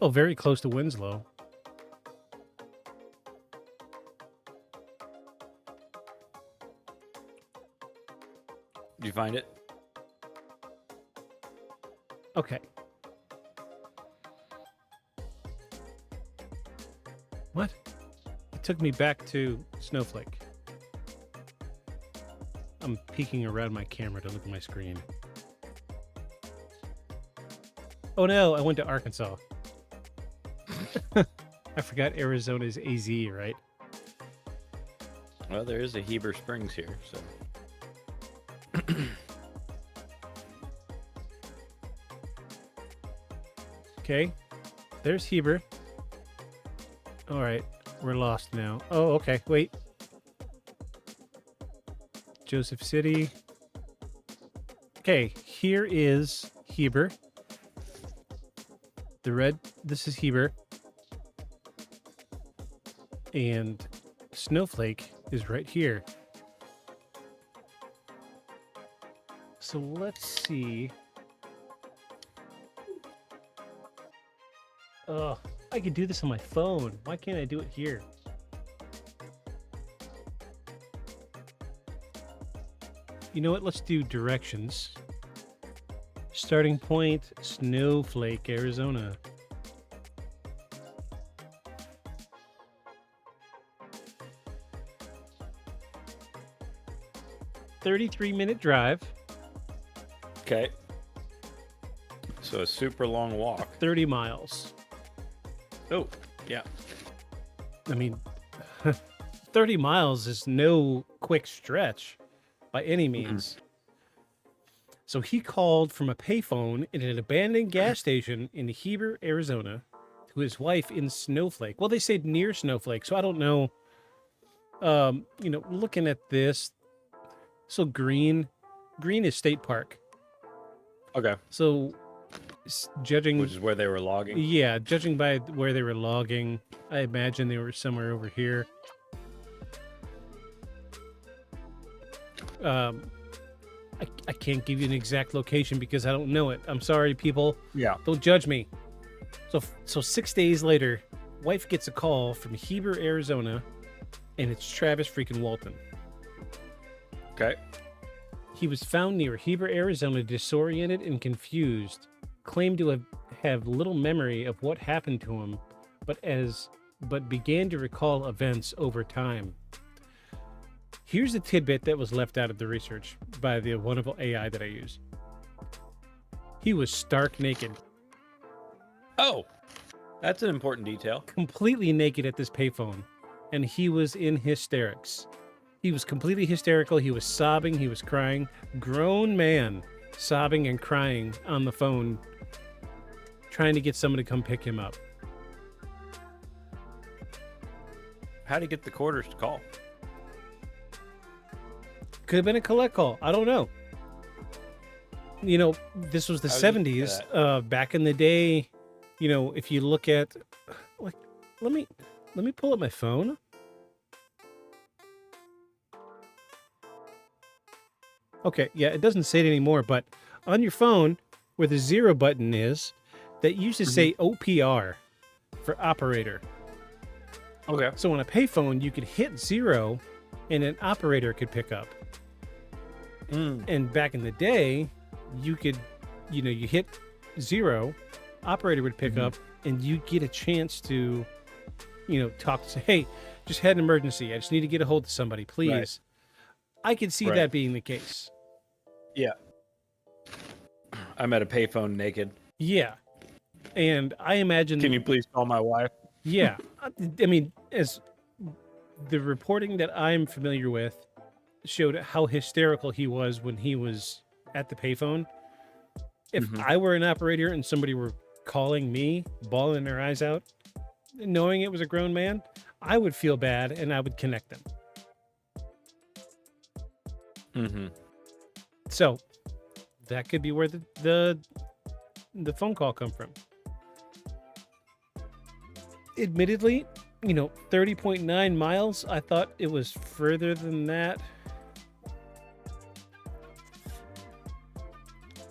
Speaker 6: Oh, very close to Winslow.
Speaker 5: Did you find it?
Speaker 6: Okay. What? It took me back to Snowflake. I'm peeking around my camera to look at my screen. Oh no, I went to Arkansas. I forgot Arizona's AZ, right?
Speaker 5: Well, there is a Heber Springs here, so.
Speaker 6: Okay, there's Heber. All right, we're lost now. Oh, okay, wait. Joseph City. Okay, here is Heber. This is Heber. And Snowflake is right here. So let's see. Oh, I could do this on my phone. Why can't I do it here? You know what? Let's do directions. Starting point, Snowflake, Arizona. $33-minute drive.
Speaker 5: Okay. So a super long walk.
Speaker 6: 30 miles.
Speaker 5: Oh, yeah.
Speaker 6: I mean, 30 miles is no quick stretch by any means. So he called from a payphone in an abandoned gas station in Heber, Arizona, to his wife in Snowflake. Well, they said near Snowflake, so I don't know. Looking at this, so green is State Park.
Speaker 5: Okay.
Speaker 6: So Judging,
Speaker 5: which is where they were logging.
Speaker 6: yeah, judging by where they were logging, I imagine they were somewhere over here. I can't give you an exact location because I don't know it. I'm sorry, people.
Speaker 5: Yeah.
Speaker 6: Don't judge me. So 6 days later, wife gets a call from Heber, Arizona, and it's Travis freaking Walton.
Speaker 5: Okay.
Speaker 6: He was found near Heber, Arizona, disoriented and confused, claimed to have little memory of what happened to him, but began to recall events over time. Here's a tidbit that was left out of the research by the wonderful AI that I use. He was stark naked.
Speaker 5: Oh, that's an important detail.
Speaker 6: Completely naked at this payphone, and he was in hysterics. He was completely hysterical. He was sobbing. He was crying. Grown man sobbing and crying on the phone, trying to get someone to come pick him up.
Speaker 5: How'd he get the quarters to call?
Speaker 6: Could have been a collect call. I don't know. You know, this was the
Speaker 5: How did you do
Speaker 6: 70s. Back in the day, you know, if you look at, like, let me pull up my phone. Okay, yeah, it doesn't say it anymore, but on your phone, where the 0 button is, that used to say OPR for operator.
Speaker 5: Okay.
Speaker 6: So on a payphone, you could hit 0 and an operator could pick up. And back in the day, you could, you know, you hit 0, operator would pick up, and you'd get a chance to, you know, talk to say, hey, just had an emergency. I just need to get a hold of somebody, please.
Speaker 5: Right.
Speaker 6: I could see that being the case.
Speaker 5: Yeah. I'm at a payphone naked.
Speaker 6: Yeah. And I imagine...
Speaker 5: Can you please call my wife?
Speaker 6: Yeah. I mean, as the reporting that I'm familiar with showed how hysterical he was when he was at the payphone. If I were an operator and somebody were calling me, bawling their eyes out, knowing it was a grown man, I would feel bad and I would connect them. So that could be where the phone call come from. Admittedly, you know, 30.9 miles. I thought it was further than that.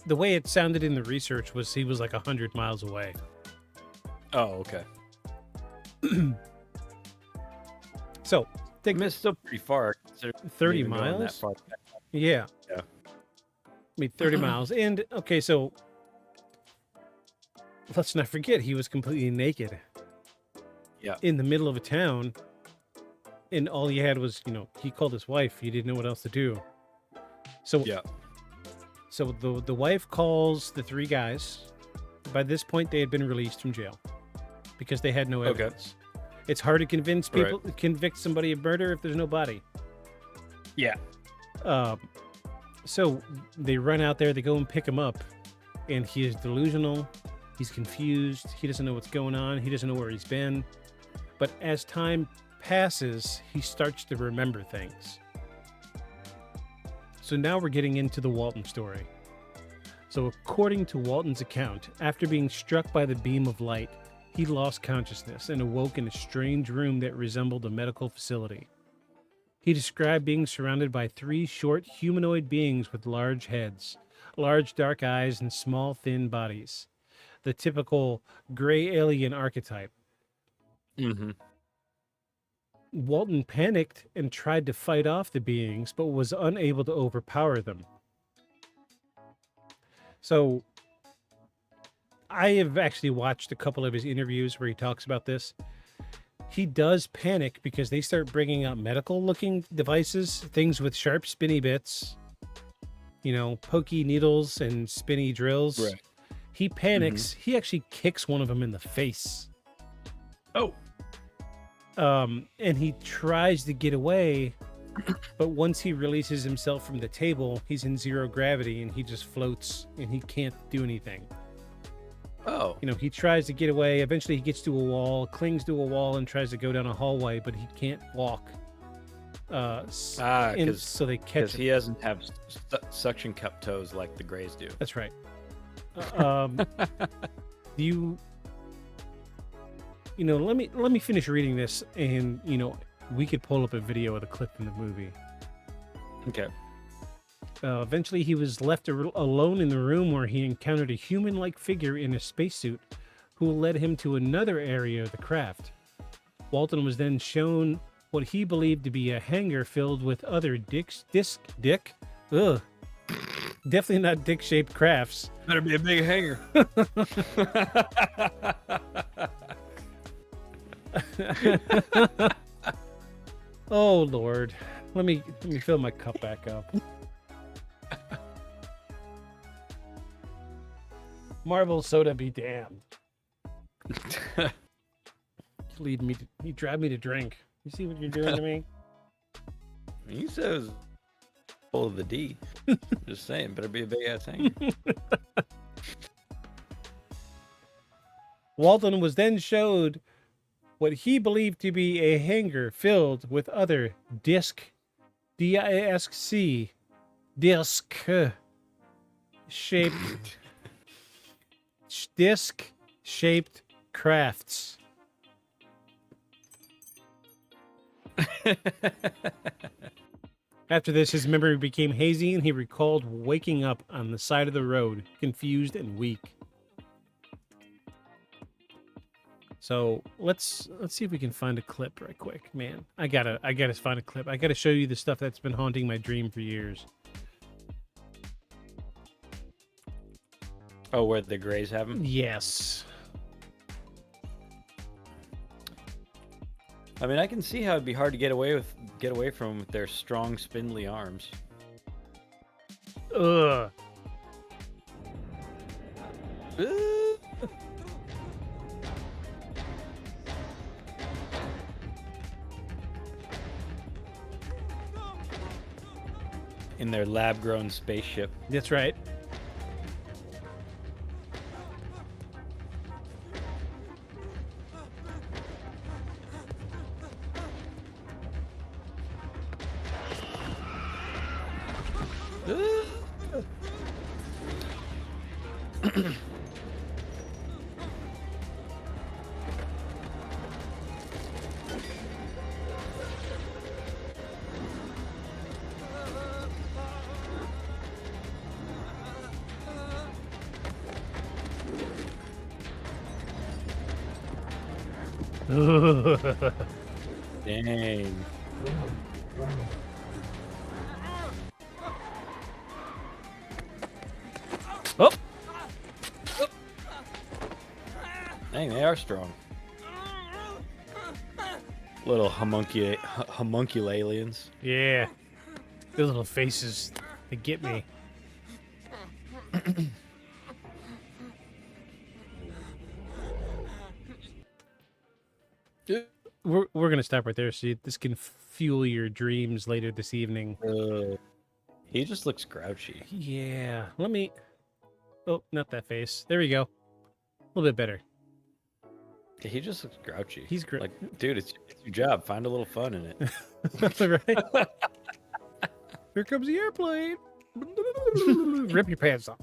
Speaker 6: The way it sounded in the research was he was like 100 miles away.
Speaker 5: Oh, okay.
Speaker 6: So,
Speaker 5: I mean, it's still pretty far.
Speaker 6: 30
Speaker 5: even going that
Speaker 6: miles?
Speaker 5: far.
Speaker 6: Yeah.
Speaker 5: Yeah.
Speaker 6: I mean, 30 miles. And, okay, so let's not forget, he was completely naked.
Speaker 5: Yeah.
Speaker 6: In the middle of a town. And all he had was, you know, he called his wife. He didn't know what else to do. So,
Speaker 5: Yeah.
Speaker 6: So the wife calls the 3 guys. By this point, they had been released from jail because they had no evidence. It's hard to convince people to convict somebody of murder if there's no body.
Speaker 5: Yeah.
Speaker 6: So they run out there, they go and pick him up, and he is delusional. He's confused. He doesn't know what's going on. He doesn't know where he's been. But as time passes, he starts to remember things. So now we're getting into the Walton story. So according to Walton's account, after being struck by the beam of light, he lost consciousness and awoke in a strange room that resembled a medical facility. He described being surrounded by 3 short humanoid beings with large heads, large dark eyes, and small thin bodies. The typical gray alien archetype. Walton panicked and tried to fight off the beings, but was unable to overpower them. So, I have actually watched a couple of his interviews where he talks about this. He does panic because they start bringing out medical-looking devices, things with sharp, spinny bits, you know, pokey needles and spinny drills.
Speaker 5: Right.
Speaker 6: He panics. He actually kicks one of them in the face.
Speaker 5: Oh.
Speaker 6: And he tries to get away, but once he releases himself from the table, he's in 0 gravity and he just floats and he can't do anything.
Speaker 5: Oh.
Speaker 6: You know, he tries to get away. Eventually he gets to a wall, clings to a wall, and tries to go down a hallway, but he can't walk. So they catch him.
Speaker 5: He doesn't have suction cup toes like the Greys do.
Speaker 6: That's right. you know, let me finish reading this, and we could pull up a video of the clip from the movie.
Speaker 5: Okay.
Speaker 6: Eventually, he was left alone in the room where he encountered a human-like figure in a spacesuit who led him to another area of the craft. Walton was then shown what he believed to be a hangar filled with other definitely not dick-shaped crafts.
Speaker 5: Better be a big hanger.
Speaker 6: Oh Lord, let me fill my cup back up. Marble soda be damned. You drive me to drink. You see what you're doing to me?
Speaker 5: You said it was full of the D. Just saying, better be a big ass hanger.
Speaker 6: Walton was then showed what he believed to be a hangar filled with other disc shaped crafts. After this, his memory became hazy, and he recalled waking up on the side of the road, confused and weak. So let's see if we can find a clip right quick, man. I gotta find a clip. I gotta show you the stuff that's been haunting my dream for years.
Speaker 5: Oh, where the Greys have them?
Speaker 6: Yes.
Speaker 5: I mean, I can see how it'd be hard to get away from them with their strong, spindly arms.
Speaker 6: Ugh.
Speaker 5: In their lab-grown spaceship.
Speaker 6: That's right.
Speaker 5: Dang.
Speaker 6: Oh!
Speaker 5: Dang, they are strong. Little homuncule aliens.
Speaker 6: Yeah. Those little faces, they get me. We're gonna stop right there, so this can fuel your dreams later this evening.
Speaker 5: He just looks grouchy.
Speaker 6: Yeah. Let me. Oh, not that face. There we go. A little bit better.
Speaker 5: He just looks grouchy.
Speaker 6: He's
Speaker 5: like, dude, it's your job. Find a little fun in it.
Speaker 6: Right. Here comes the airplane. Rip your pants off.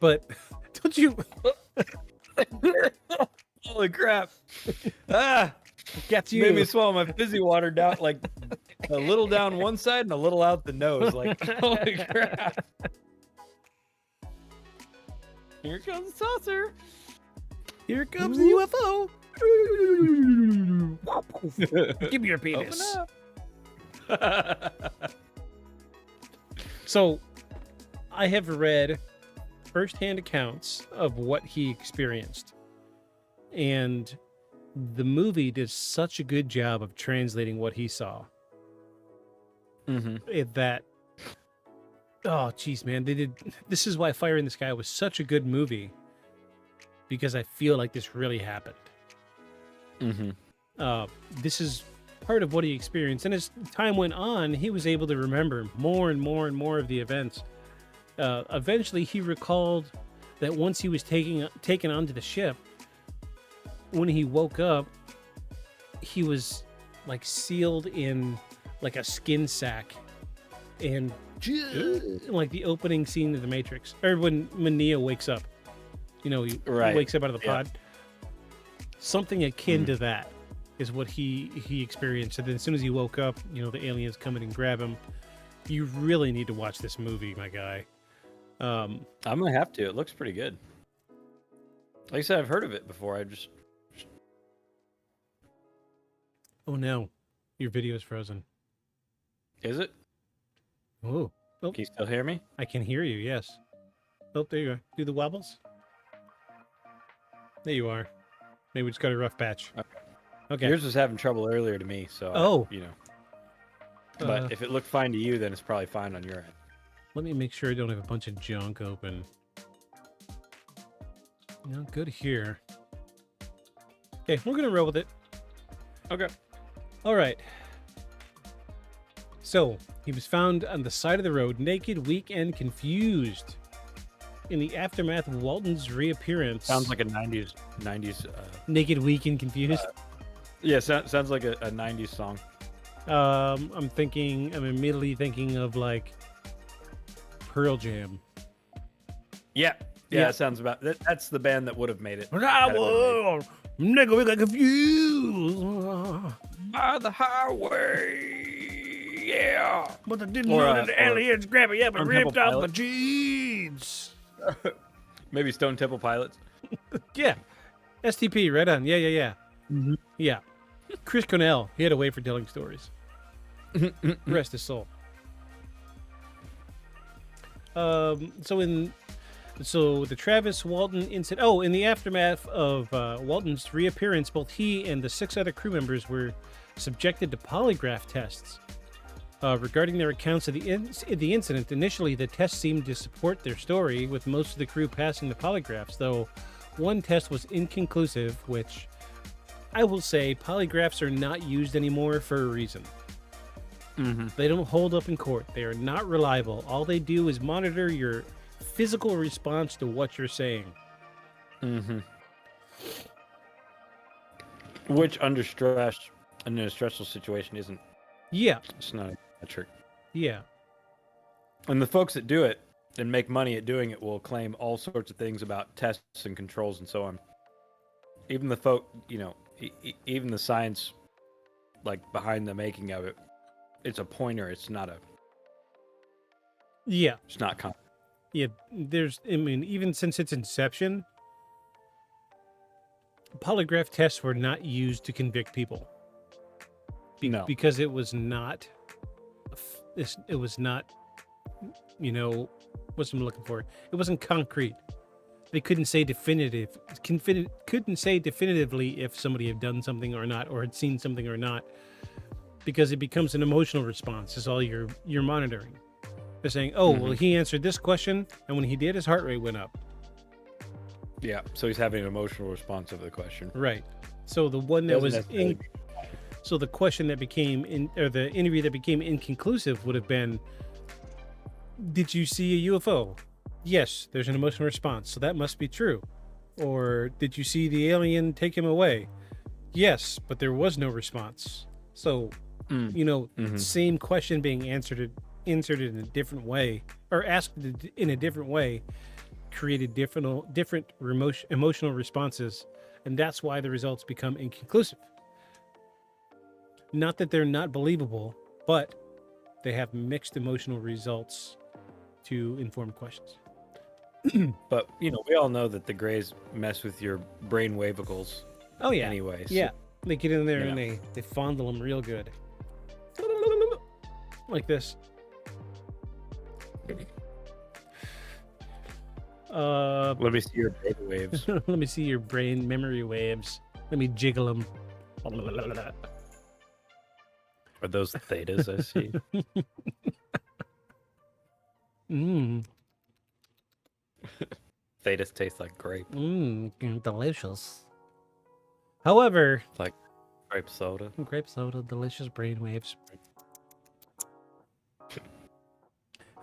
Speaker 6: But don't you?
Speaker 5: Holy crap! Ah,
Speaker 6: Gets you.
Speaker 5: made me swallow my fizzy water down, like a little down one side and a little out the nose. Like, holy crap! Here comes the saucer.
Speaker 6: Here comes the UFO. Give me your penis. So, I have read firsthand accounts of what he experienced. And the movie did such a good job of translating what he saw. That, oh, geez, man, they did. This is why Fire in the Sky was such a good movie, because I feel like this really happened. This is part of what he experienced, and as time went on, he was able to remember more and more and more of the events. Eventually, he recalled that once he was taken onto the ship, when he woke up, he was like sealed in like a skin sack, and like the opening scene of The Matrix, or when Neo wakes up. You know, he wakes up out of the pod. Something akin to that is what he experienced. And then as soon as he woke up, you know, the aliens come in and grab him. You really need to watch this movie, my guy.
Speaker 5: I'm gonna have to. It looks pretty good. Like I said, I've heard of it before.
Speaker 6: Oh no, your video is frozen.
Speaker 5: Is it?
Speaker 6: Oh,
Speaker 5: Can you still hear me?
Speaker 6: I can hear you. Yes. Oh, there you go. Do the wobbles. There you are. Maybe we just got a rough patch. Okay.
Speaker 5: Yours was having trouble earlier to me, so you know. But if it looked fine to you, then it's probably fine on your end.
Speaker 6: Let me make sure I don't have a bunch of junk open. No, good here. Okay, we're gonna roll with it.
Speaker 5: Okay.
Speaker 6: All right. So he was found on the side of the road, naked, weak, and confused. In the aftermath of Walton's reappearance.
Speaker 5: Sounds like a 90s.
Speaker 6: Naked, weak, and confused.
Speaker 5: Yeah, sounds like a 90s song.
Speaker 6: I'm immediately thinking of like Pearl Jam.
Speaker 5: Yeah, it sounds about that's the band that would have made it.
Speaker 6: Naked, weak, and confused.
Speaker 5: By the highway, yeah.
Speaker 6: But I didn't know that the aliens grabbed me up and ripped off my jeans.
Speaker 5: Maybe Stone Temple Pilots.
Speaker 6: Yeah. STP, right on. Yeah. Mm-hmm. Yeah. Chris Cornell, he had a way for telling stories. Rest his soul. So the Travis Walton incident. Oh, in the aftermath of Walton's reappearance, both he and the 6 other crew members were subjected to polygraph tests. Regarding their accounts of the incident, initially the tests seemed to support their story, with most of the crew passing the polygraphs, though one test was inconclusive, which I will say polygraphs are not used anymore for a reason. Mm-hmm. They don't hold up in court. They are not reliable. All they do is monitor your physical response to what you're saying.
Speaker 5: Mm-hmm. Which under stress, in a stressful situation, isn't.
Speaker 6: Yeah.
Speaker 5: It's not a trick.
Speaker 6: Yeah.
Speaker 5: And the folks that do it and make money at doing it will claim all sorts of things about tests and controls and so on. Even the folk, you know, even the science, like behind the making of it, it's a pointer. It's not a.
Speaker 6: Yeah.
Speaker 5: It's not.
Speaker 6: Yeah. Even since its inception, polygraph tests were not used to convict people.
Speaker 5: No.
Speaker 6: Because it was not, you know, what's I'm looking for? It wasn't concrete. They couldn't say definitively if somebody had done something or not, or had seen something or not, because it becomes an emotional response. Is all you're monitoring. They're saying, oh, well, he answered this question, and when he did, his heart rate went up.
Speaker 5: Yeah, so he's having an emotional response to the question.
Speaker 6: Right. So the one that was so the question that became or the interview that became inconclusive would have been, did you see a UFO? Yes, there's an emotional response, so that must be true. Or did you see the alien take him away? Yes, but there was no response. So, same question being answered in a different way, or asked in a different way, created different emotional responses, and that's why the results become inconclusive. Not that they're not believable, but they have mixed emotional results to inform questions.
Speaker 5: But, you know, we all know that the Greys mess with your brain wavicles.
Speaker 6: Oh, yeah.
Speaker 5: Anyway. So,
Speaker 6: yeah. They get in there and they fondle them real good. Like this.
Speaker 5: Let me see your brain waves.
Speaker 6: Let me see your brain memory waves. Let me jiggle them.
Speaker 5: Are those thetas I see? Thetas taste like grape.
Speaker 6: Delicious. However,
Speaker 5: Like grape soda.
Speaker 6: Grape soda, delicious brainwaves.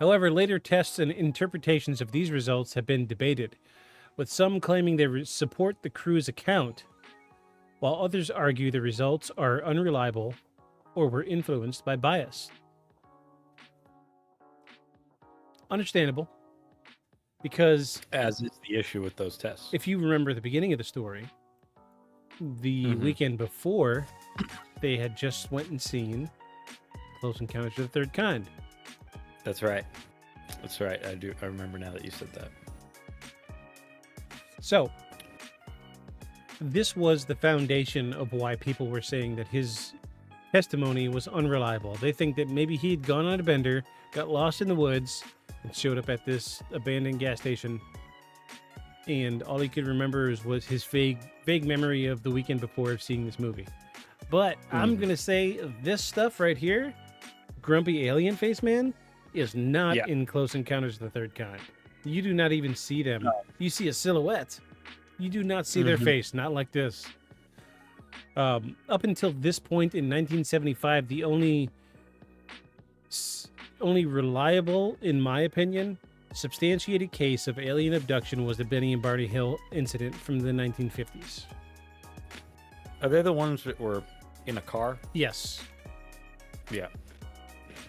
Speaker 6: However, later tests and interpretations of these results have been debated, with some claiming they support the crew's account, while others argue the results are unreliable or were influenced by bias. understandable. Because
Speaker 5: As is the issue with those tests.
Speaker 6: if you remember the beginning of the story, the weekend before, they had just went and seen Close Encounters of the Third Kind.
Speaker 5: That's right. That's right. I remember now that you said that.
Speaker 6: So, this was the foundation of why people were saying that his testimony was unreliable. They think that maybe he'd gone on a bender, got lost in the woods, and showed up at this abandoned gas station, and all he could remember was his vague memory of the weekend before of seeing this movie. But I'm gonna say this stuff right here, Grumpy Alien Face Man, is not in Close Encounters of the Third Kind. You do not even see them. No. You see a silhouette. You do not see their face, not like this. Up until this point in 1975, the only reliable, in my opinion, substantiated case of alien abduction was the Benny and Barney Hill incident from the 1950s.
Speaker 5: Are they the ones that were in a car?
Speaker 6: Yes.
Speaker 5: Yeah.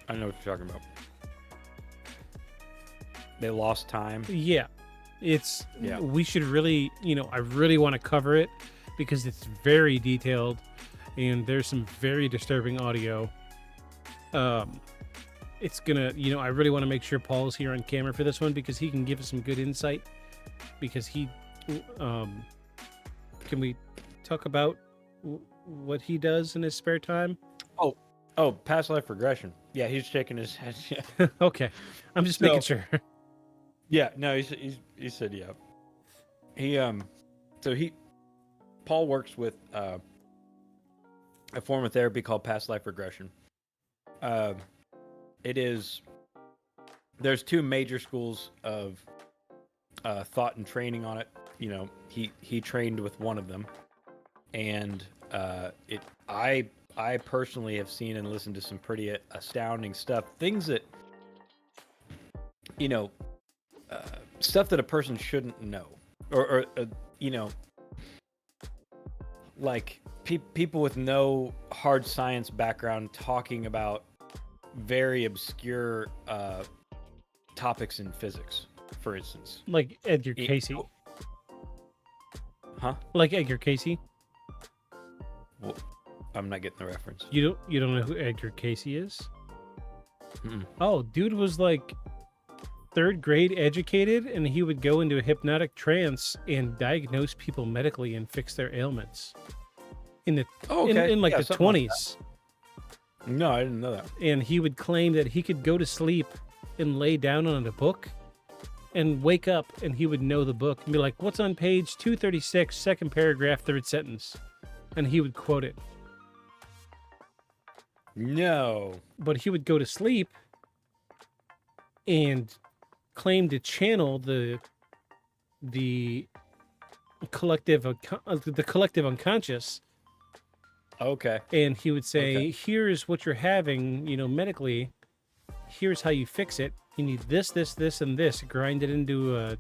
Speaker 5: I know what you're talking about. They lost time.
Speaker 6: Yeah. We should really, I really want to cover it because it's very detailed and there's some very disturbing audio. It's gonna, I really want to make sure Paul's here on camera for this one because he can give us some good insight. Because can we talk about what he does in his spare time?
Speaker 5: Oh, past life regression. Yeah, he's shaking his head. Yeah.
Speaker 6: Okay, I'm just making sure.
Speaker 5: Yeah, no, he said yeah. Paul works with a form of therapy called past life regression. There's two major schools of thought and training on it. He trained with one of them, and I personally have seen and listened to some pretty astounding stuff. Things that stuff that a person shouldn't know, or like people with no hard science background talking about very obscure topics in physics, for instance.
Speaker 6: Like Edgar Casey.
Speaker 5: Huh?
Speaker 6: Like Edgar Casey?
Speaker 5: Well, I'm not getting the reference.
Speaker 6: You don't know who Edgar Casey is?
Speaker 5: Mm-mm.
Speaker 6: Oh, dude was like 3rd grade educated, and he would go into a hypnotic trance and diagnose people medically and fix their ailments. In the in the 20s.
Speaker 5: No, I didn't know that.
Speaker 6: And he would claim that he could go to sleep and lay down on a book and wake up and he would know the book and be like, what's on page 236, second paragraph, 3rd sentence? And he would quote it.
Speaker 5: No.
Speaker 6: But he would go to sleep and claim to channel the collective unconscious.
Speaker 5: Okay.
Speaker 6: And he would say, here's what you're having, medically. Here's how you fix it. You need this, this, this, and this. Grind it into a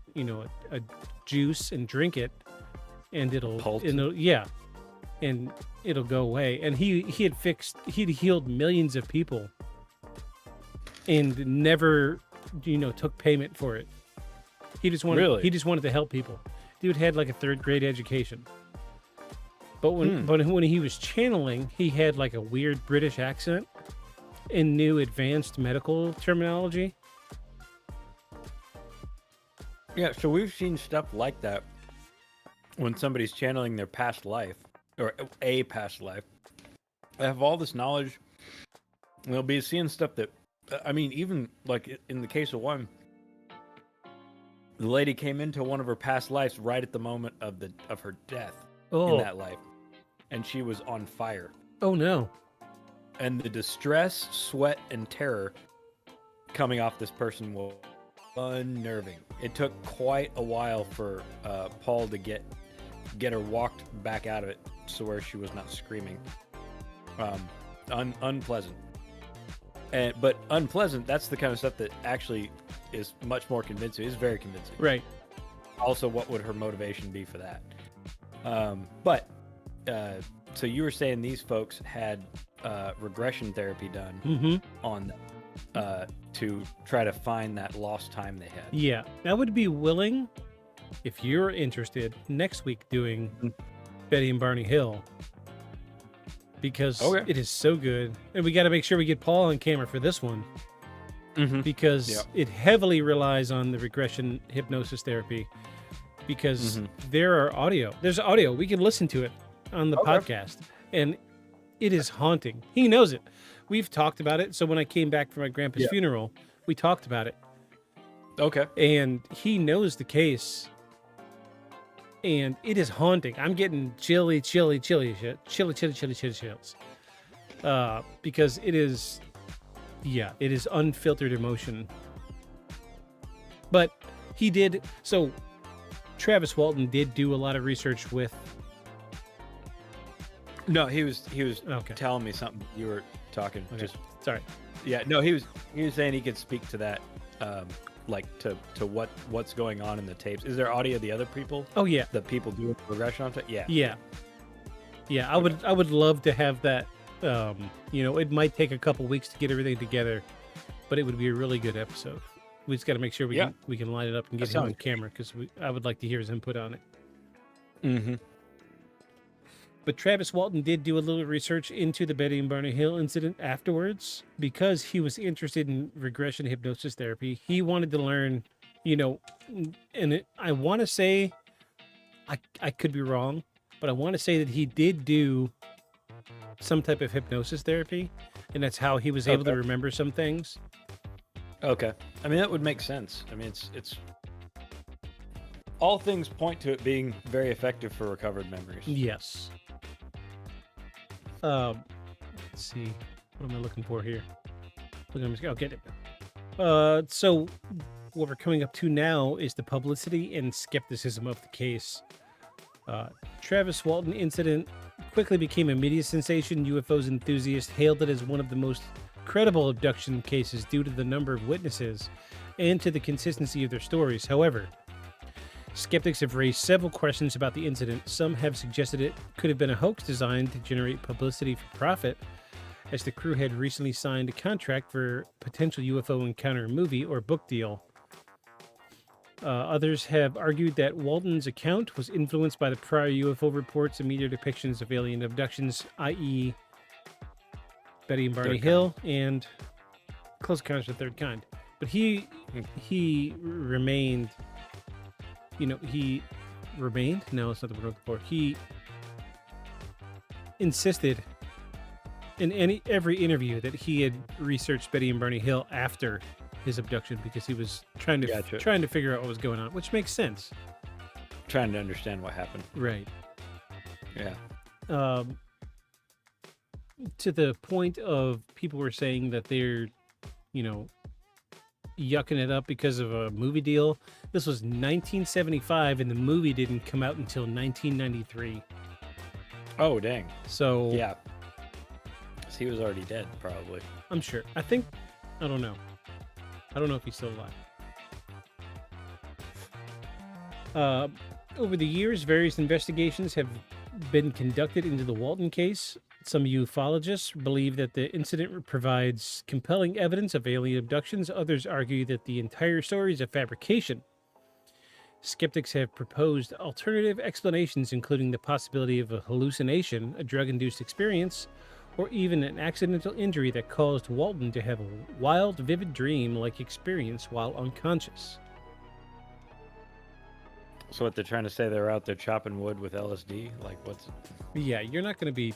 Speaker 6: juice and drink it, and it'll and it'll go away. And he'd healed millions of people, and never, took payment for it. He just wanted to help people. Dude had like a 3rd grade education. But when he was channeling, he had like a weird British accent and knew advanced medical terminology.
Speaker 5: Yeah, so we've seen stuff like that when somebody's channeling their past life or a past life. They have all this knowledge. And they'll be seeing stuff that, even like in the case of one, the lady came into one of her past lives right at the moment of her death in that life, and she was on fire.
Speaker 6: Oh no!
Speaker 5: And the distress, sweat, and terror coming off this person was unnerving. It took quite a while for Paul to get her walked back out of it to where she was not screaming. Unpleasant. But unpleasant, that's the kind of stuff that actually is much more convincing. It's very convincing.
Speaker 6: Right.
Speaker 5: Also, what would her motivation be for that? So you were saying these folks had regression therapy done on them. to try to find that lost time they had.
Speaker 6: Yeah, I would be willing, if you're interested, next week doing Betty and Barney Hill, because it is so good, and we got to make sure we get Paul on camera for this one, because it heavily relies on the regression hypnosis therapy, because there's audio. We can listen to it on the podcast, and it is haunting. He knows it. We've talked about it. So when I came back from my grandpa's funeral, we talked about it.
Speaker 5: Okay.
Speaker 6: And he knows the case. And it is haunting. I'm getting chilly chills. Because it is unfiltered emotion. But he did, so Travis Walton did do a lot of research with. No, he was telling me something. You were talking. Okay.
Speaker 5: Just
Speaker 6: sorry.
Speaker 5: Yeah, no, he was saying he could speak to that, like to what's going on in the tapes. Is there audio of the other people?
Speaker 6: Oh yeah,
Speaker 5: the people doing regression on tape.
Speaker 6: Yeah. I would love to have that. It might take a couple weeks to get everything together, but it would be a really good episode. We just got to make sure we can line it up and get him on camera, because I would like to hear his input on it. Mm-hmm. But Travis Walton did do a little research into the Betty and Barney Hill incident afterwards, because he was interested in regression hypnosis therapy. He wanted to learn, I want to say, I could be wrong, but I want to say that he did do some type of hypnosis therapy, and that's how he was able to remember some things.
Speaker 5: Okay. I mean, that would make sense. I mean, it's all things point to it being very effective for recovered memories.
Speaker 6: Yes. Let's see. What am I looking for here? I'll get it. So what we're coming up to now is the publicity and skepticism of the case. Travis Walton incident quickly became a media sensation. UFOs enthusiasts hailed it as one of the most credible abduction cases due to the number of witnesses and to the consistency of their stories. However, skeptics have raised several questions about the incident. Some have suggested it could have been a hoax designed to generate publicity for profit, as the crew had recently signed a contract for potential UFO encounter movie or book deal. Others have argued that Walton's account was influenced by the prior UFO reports and media depictions of alien abductions, i.e. Betty and Barney Hill and Close Encounters of the Third Kind. But he remained... he remained? No, it's not the word I'm looking for. He insisted in every interview that he had researched Betty and Barney Hill after his abduction, because he was trying to figure out what was going on, which makes sense.
Speaker 5: Trying to understand what happened.
Speaker 6: Right.
Speaker 5: Yeah.
Speaker 6: To the point of people were saying that they're, yucking it up because of a movie deal. This was 1975, and the movie didn't come out until 1993.
Speaker 5: Oh, dang.
Speaker 6: So
Speaker 5: yeah, he was already dead, probably.
Speaker 6: I'm sure. I don't know. I don't know if he's still alive. Over the years, various investigations have been conducted into the Walton case. Some ufologists believe that the incident provides compelling evidence of alien abductions. Others argue that the entire story is a fabrication. Skeptics have proposed alternative explanations, including the possibility of a hallucination, a drug-induced experience, or even an accidental injury that caused Walton to have a wild, vivid dream-like experience while unconscious.
Speaker 5: So what they're trying to say, they're out there chopping wood with LSD? Like, what's...
Speaker 6: Yeah, you're not going to be...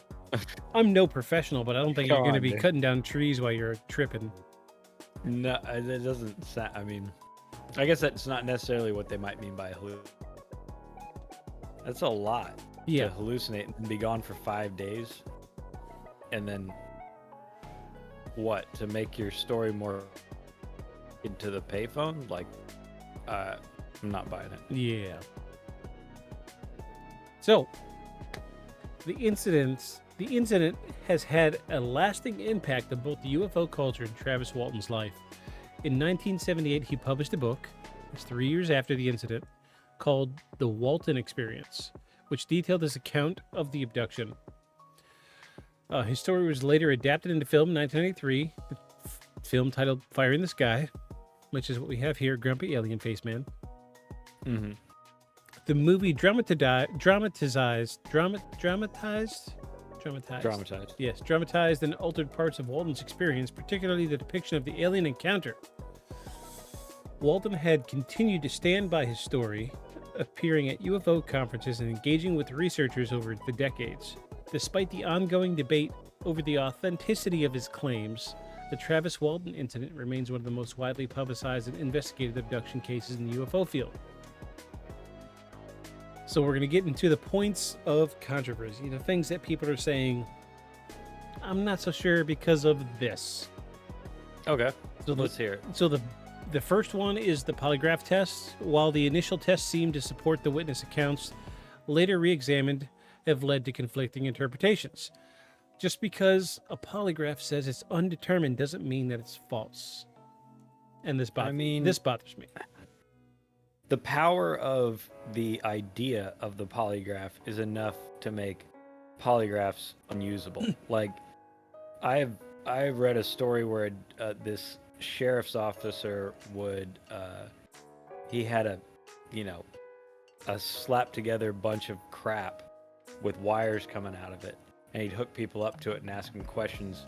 Speaker 6: I'm no professional, but I don't think you're going to be cutting down trees while you're tripping.
Speaker 5: No, it doesn't sound... I mean, I guess that's not necessarily what they might mean by hallucinate. That's a lot to hallucinate and be gone for 5 days. And then what? To make your story more into the payphone? Like, I'm not buying it.
Speaker 6: Yeah. So, the incident has had a lasting impact on both the UFO culture and Travis Walton's life. In 1978, he published a book, it's 3 years after the incident, called The Walton Experience, which detailed his account of the abduction. His story was later adapted into film in 1993. film titled Fire in the Sky, which is what we have here, Grumpy Alien Face Man.
Speaker 5: Mm-hmm.
Speaker 6: The movie dramatized. Yes, dramatized and altered parts of Walton's experience, particularly the depiction of the alien encounter. Walton had continued to stand by his story, appearing at UFO conferences and engaging with researchers over the decades. Despite the ongoing debate over the authenticity of his claims, the Travis Walton incident remains one of the most widely publicized and investigated abduction cases in the UFO field. So we're going to get into the points of controversy, the things that people are saying, I'm not so sure because of this.
Speaker 5: Okay,
Speaker 6: So
Speaker 5: let's hear it.
Speaker 6: So the first one is the polygraph test. While the initial test seemed to support the witness accounts, later re-examined have led to conflicting interpretations. Just because a polygraph says it's undetermined doesn't mean that it's false. And this bothers me.
Speaker 5: The power of the idea of the polygraph is enough to make polygraphs unusable. Like, I've read a story where this sheriff's officer would he had a slapped together bunch of crap with wires coming out of it, and he'd hook people up to it and ask them questions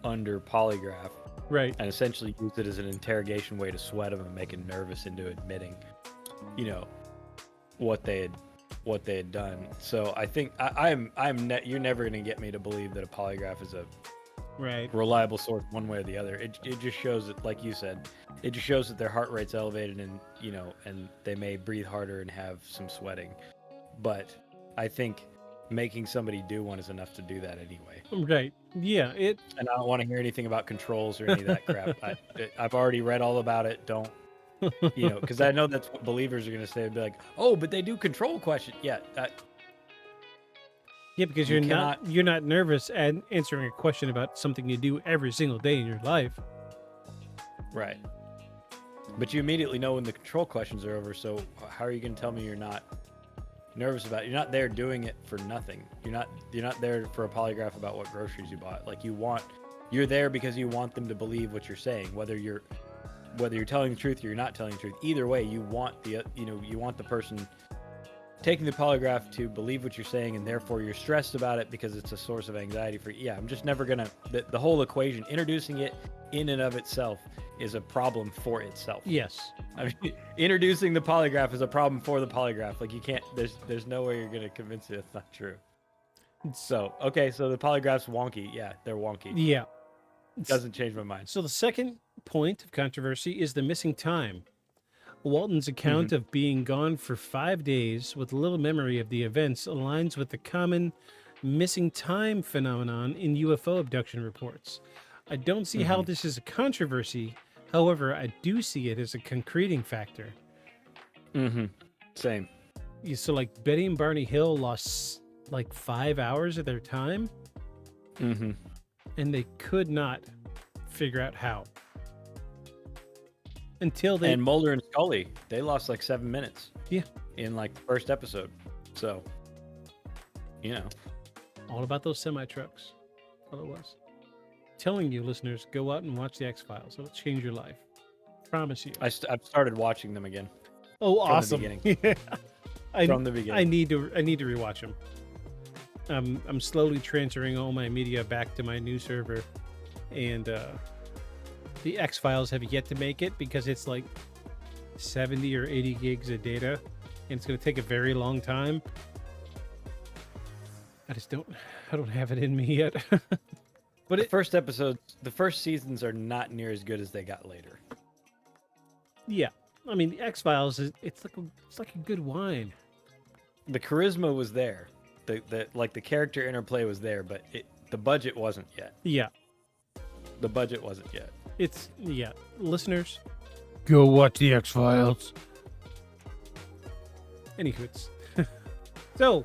Speaker 5: under polygraph,
Speaker 6: Right.
Speaker 5: and essentially use it as an interrogation way to sweat them and make them nervous into admitting what they had done. So I think you're never going to get me to believe that a polygraph is a reliable source one way or the other. It just shows that, like you said, it just shows that their heart rate's elevated, and and they may breathe harder and have some sweating. But I think making somebody do one is enough to do that anyway.
Speaker 6: Right. Yeah.
Speaker 5: And I don't want to hear anything about controls or any of that crap. I've already read all about it. Don't. Because I know that's what believers are going to say. They'd be like, "Oh, but they do control questions." Yeah.
Speaker 6: Yeah, because you're not nervous at answering a question about something you do every single day in your life.
Speaker 5: Right. But you immediately know when the control questions are over. So how are you going to tell me you're not nervous about it? You're not there doing it for nothing. You're not there for a polygraph about what groceries you bought. Like, you're there because you want them to believe what you're saying, whether you're telling the truth or you're not telling the truth. Either way, you want the person taking the polygraph to believe what you're saying, and therefore you're stressed about it because it's a source of anxiety for you. Yeah, I'm just never gonna. The whole equation, introducing it in and of itself, is a problem for itself.
Speaker 6: Yes.
Speaker 5: I mean, introducing the polygraph is a problem for the polygraph. Like, you can't. There's no way you're gonna convince me that's not true. So so the polygraph's wonky. Yeah, they're wonky.
Speaker 6: Yeah.
Speaker 5: Doesn't change my mind.
Speaker 6: So the second point of controversy is the missing time. Walton's account of being gone for 5 days with little memory of the events aligns with the common missing time phenomenon in UFO abduction reports. I don't see how this is a controversy. However, I do see it as a concreting factor.
Speaker 5: Same.
Speaker 6: So, like, Betty and Barney Hill lost like 5 hours of their time. And they could not figure out how. Until they...
Speaker 5: And Mulder and Scully, they lost like 7 minutes.
Speaker 6: Yeah.
Speaker 5: In like the first episode. So,
Speaker 6: all about those semi-trucks. That's all it was. Telling you, listeners, go out and watch the X-Files. It'll change your life. Promise you.
Speaker 5: I've started watching them again.
Speaker 6: Oh,
Speaker 5: from
Speaker 6: awesome.
Speaker 5: The beginning. From the beginning.
Speaker 6: I need to rewatch them. I'm slowly transferring all my media back to my new server, and the X-Files have yet to make it because it's like 70 or 80 gigs of data, and it's going to take a very long time. I don't have it in me yet. But
Speaker 5: the first seasons are not near as good as they got later.
Speaker 6: Yeah, I mean, the X-Files it's like a good wine.
Speaker 5: The charisma was there, the character interplay was there, but the budget wasn't yet.
Speaker 6: Yeah,
Speaker 5: the budget wasn't yet.
Speaker 6: Listeners, go watch the X-Files. Anywho, so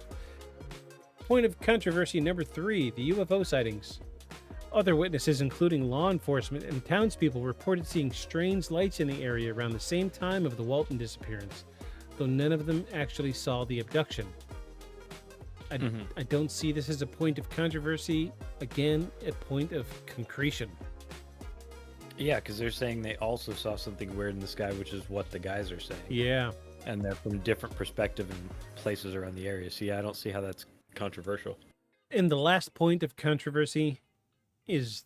Speaker 6: point of controversy number 3: the UFO sightings. Other witnesses, including law enforcement and townspeople, reported seeing strange lights in the area around the same time of the Walton disappearance, though none of them actually saw the abduction. I don't see this as a point of controversy. Again, a point of concretion.
Speaker 5: Yeah, because they're saying they also saw something weird in the sky, which is what the guys are saying.
Speaker 6: Yeah.
Speaker 5: And they're from different perspective and places around the area. So yeah, I don't see how that's controversial.
Speaker 6: And the last point of controversy is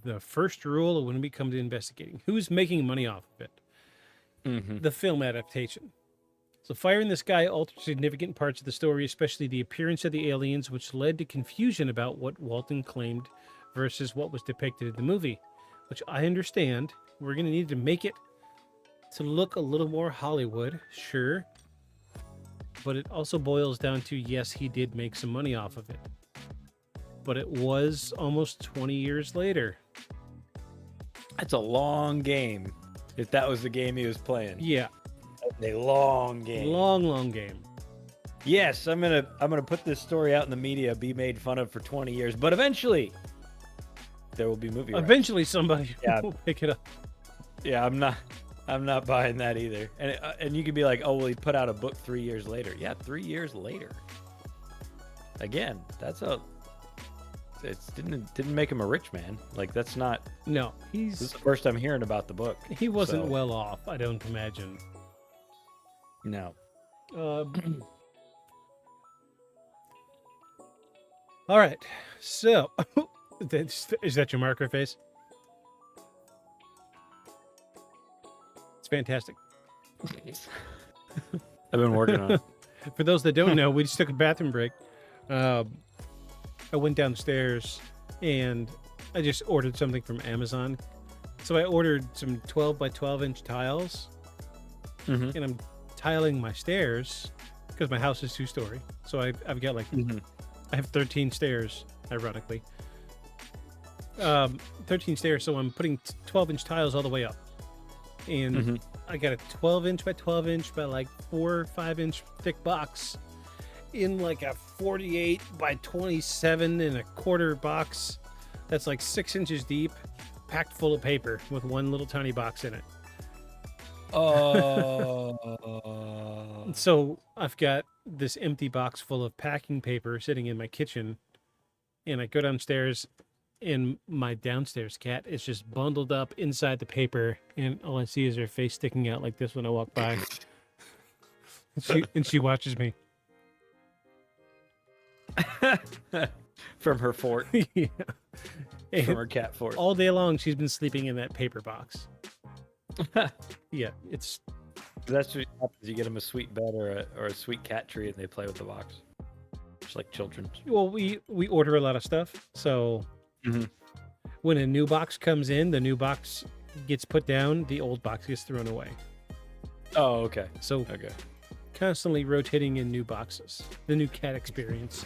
Speaker 6: the first rule when we come to investigating. Who's making money off of it?
Speaker 5: Mm-hmm.
Speaker 6: The film adaptation. So Fire in the Sky altered significant parts of the story, especially the appearance of the aliens, which led to confusion about what Walton claimed versus what was depicted in the movie, which I understand. We're going to need to make it to look a little more Hollywood, sure. But it also boils down to, yes, he did make some money off of it. But it was almost 20 years later.
Speaker 5: That's a long game. If that was the game he was playing.
Speaker 6: Yeah.
Speaker 5: That's a long game.
Speaker 6: Long game.
Speaker 5: Yes, I'm gonna put this story out in the media, be made fun of for 20 years, but eventually there will be movie rights.
Speaker 6: Eventually somebody
Speaker 5: Yeah.
Speaker 6: will pick it up.
Speaker 5: Yeah, I'm not buying that either. And you could be like, oh well, he put out a book 3 years later. Yeah, 3 years later. Again, it didn't make him a rich man. Like that's not.
Speaker 6: No,
Speaker 5: This is the first I'm hearing about the book.
Speaker 6: he wasn't
Speaker 5: so-
Speaker 6: well off, I don't imagine.
Speaker 5: No.
Speaker 6: All right, so is that your marker face? It's fantastic.
Speaker 5: I've been working on it.
Speaker 6: For those that don't know, we just took a bathroom break. I went downstairs and I just ordered something from Amazon. So I ordered some 12 by 12 inch tiles,
Speaker 5: Mhm.
Speaker 6: and I'm tiling my stairs because my house is 2-story. So I've got like I have 13 stairs, ironically. 13 stairs, so I'm putting 12-inch tiles all the way up. And I got a 12-inch by 12-inch by like 4 or 5-inch thick box in like a 48 by 27 and a quarter box that's like 6 inches deep, packed full of paper with one little tiny box in it.
Speaker 5: Oh.
Speaker 6: So I've got this empty box full of packing paper sitting in my kitchen, and I go downstairs, and my downstairs cat is just bundled up inside the paper, and all I see is her face sticking out like this when I walk by. and she watches me.
Speaker 5: From her fort.
Speaker 6: Yeah. And
Speaker 5: From her cat fort.
Speaker 6: all day long, she's been sleeping in that paper box. Yeah, it's
Speaker 5: That's what happens. You get them a sweet bed or a sweet cat tree, and they play with the box. Just like children.
Speaker 6: well, we order a lot of stuff, so when a new box comes in, the new box gets put down, the old box gets thrown away.
Speaker 5: Oh, okay.
Speaker 6: So
Speaker 5: Okay.
Speaker 6: constantly rotating in new boxes. The new cat experience.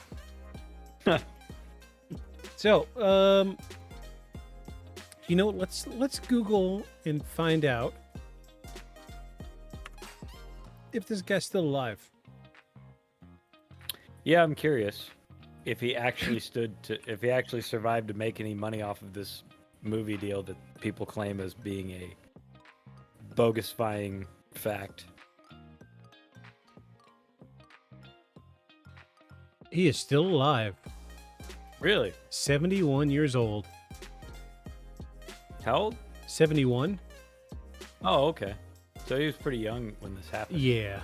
Speaker 6: So, you know, let's Google and find out if this guy's still alive.
Speaker 5: Yeah, I'm curious if he actually if he actually survived to make any money off of this movie deal that people claim as being a bogusifying fact.
Speaker 6: He is still alive.
Speaker 5: Really?
Speaker 6: 71 years old.
Speaker 5: How old?
Speaker 6: 71?
Speaker 5: Oh, okay. So he was pretty young when this happened.
Speaker 6: Yeah.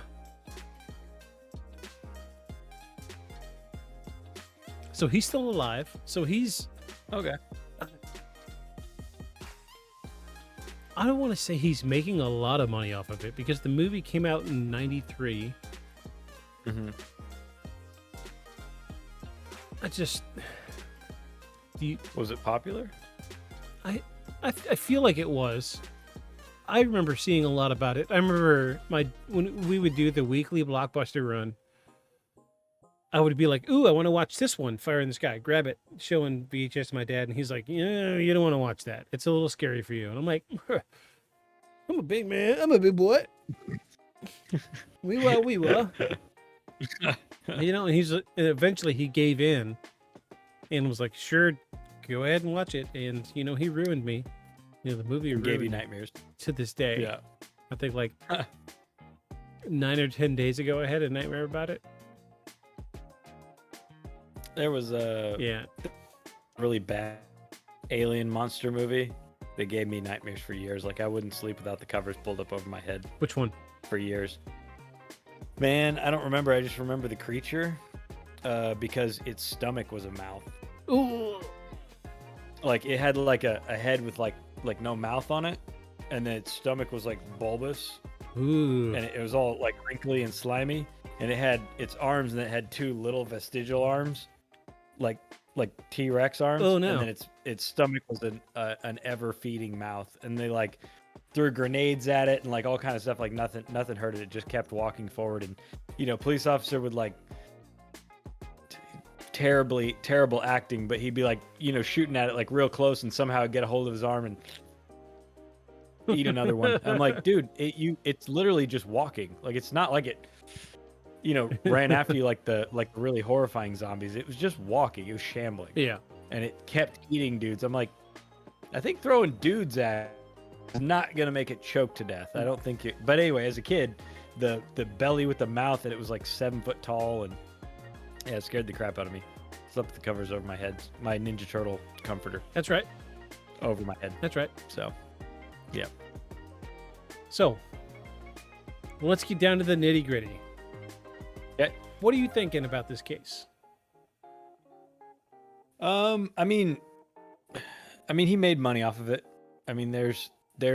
Speaker 6: So he's still alive. So he's...
Speaker 5: Okay.
Speaker 6: I don't want to say he's making a lot of money off of it because the movie came out in 93.
Speaker 5: Mm-hmm.
Speaker 6: I just...
Speaker 5: Was it popular?
Speaker 6: I feel like it was. I remember seeing a lot about it. I remember when we would do the weekly Blockbuster run, I would be like, ooh, I want to watch this one, Fire in the Sky. Grab it, showing VHS to my dad, and he's like, yeah, you don't want to watch that. It's a little scary for you. And I'm like, I'm a big man. I'm a big boy. We were. You know, and eventually he gave in and was like, sure, go ahead and watch it. And, you know, he ruined me. You know, the movie
Speaker 5: Gave
Speaker 6: ruined
Speaker 5: you
Speaker 6: me
Speaker 5: nightmares.
Speaker 6: to this day.
Speaker 5: Yeah.
Speaker 6: I think like 9 or 10 days ago, I had a nightmare about it.
Speaker 5: There was a
Speaker 6: Yeah.
Speaker 5: really bad alien monster movie They gave me nightmares for years. Like I wouldn't sleep without the covers pulled up over my head
Speaker 6: Which one?
Speaker 5: for years. Man, I don't remember. I just remember the creature because its stomach was a mouth.
Speaker 6: Ooh.
Speaker 5: Like it had like a head with like no mouth on it, and then its stomach was like bulbous,
Speaker 6: Ooh.
Speaker 5: and it was all like wrinkly and slimy, and it had its arms, and it had two little vestigial arms, like T-Rex arms.
Speaker 6: Oh, no.
Speaker 5: And then its stomach was an ever feeding mouth, and they like threw grenades at it and like all kind of stuff. Like nothing hurt it. It just kept walking forward, and police officer would like terrible acting, but he'd be like shooting at it like real close, and somehow get a hold of his arm and eat another one. I'm like, dude, it's literally just walking. Like it's not like it ran after you like the really horrifying zombies. It was just walking. It was shambling.
Speaker 6: Yeah.
Speaker 5: And it kept eating dudes. I'm like, I think throwing dudes at is not gonna make it choke to death. I don't think it. But anyway, as a kid, the belly with the mouth, and it was like 7 foot tall, and yeah, it scared the crap out of me. Slept with the covers over my head. My Ninja Turtle comforter
Speaker 6: That's right.
Speaker 5: over my head.
Speaker 6: That's right.
Speaker 5: So, yeah.
Speaker 6: So, let's get down to the nitty gritty.
Speaker 5: Okay.
Speaker 6: What are you thinking about this case?
Speaker 5: I mean, he made money off of it. I mean, there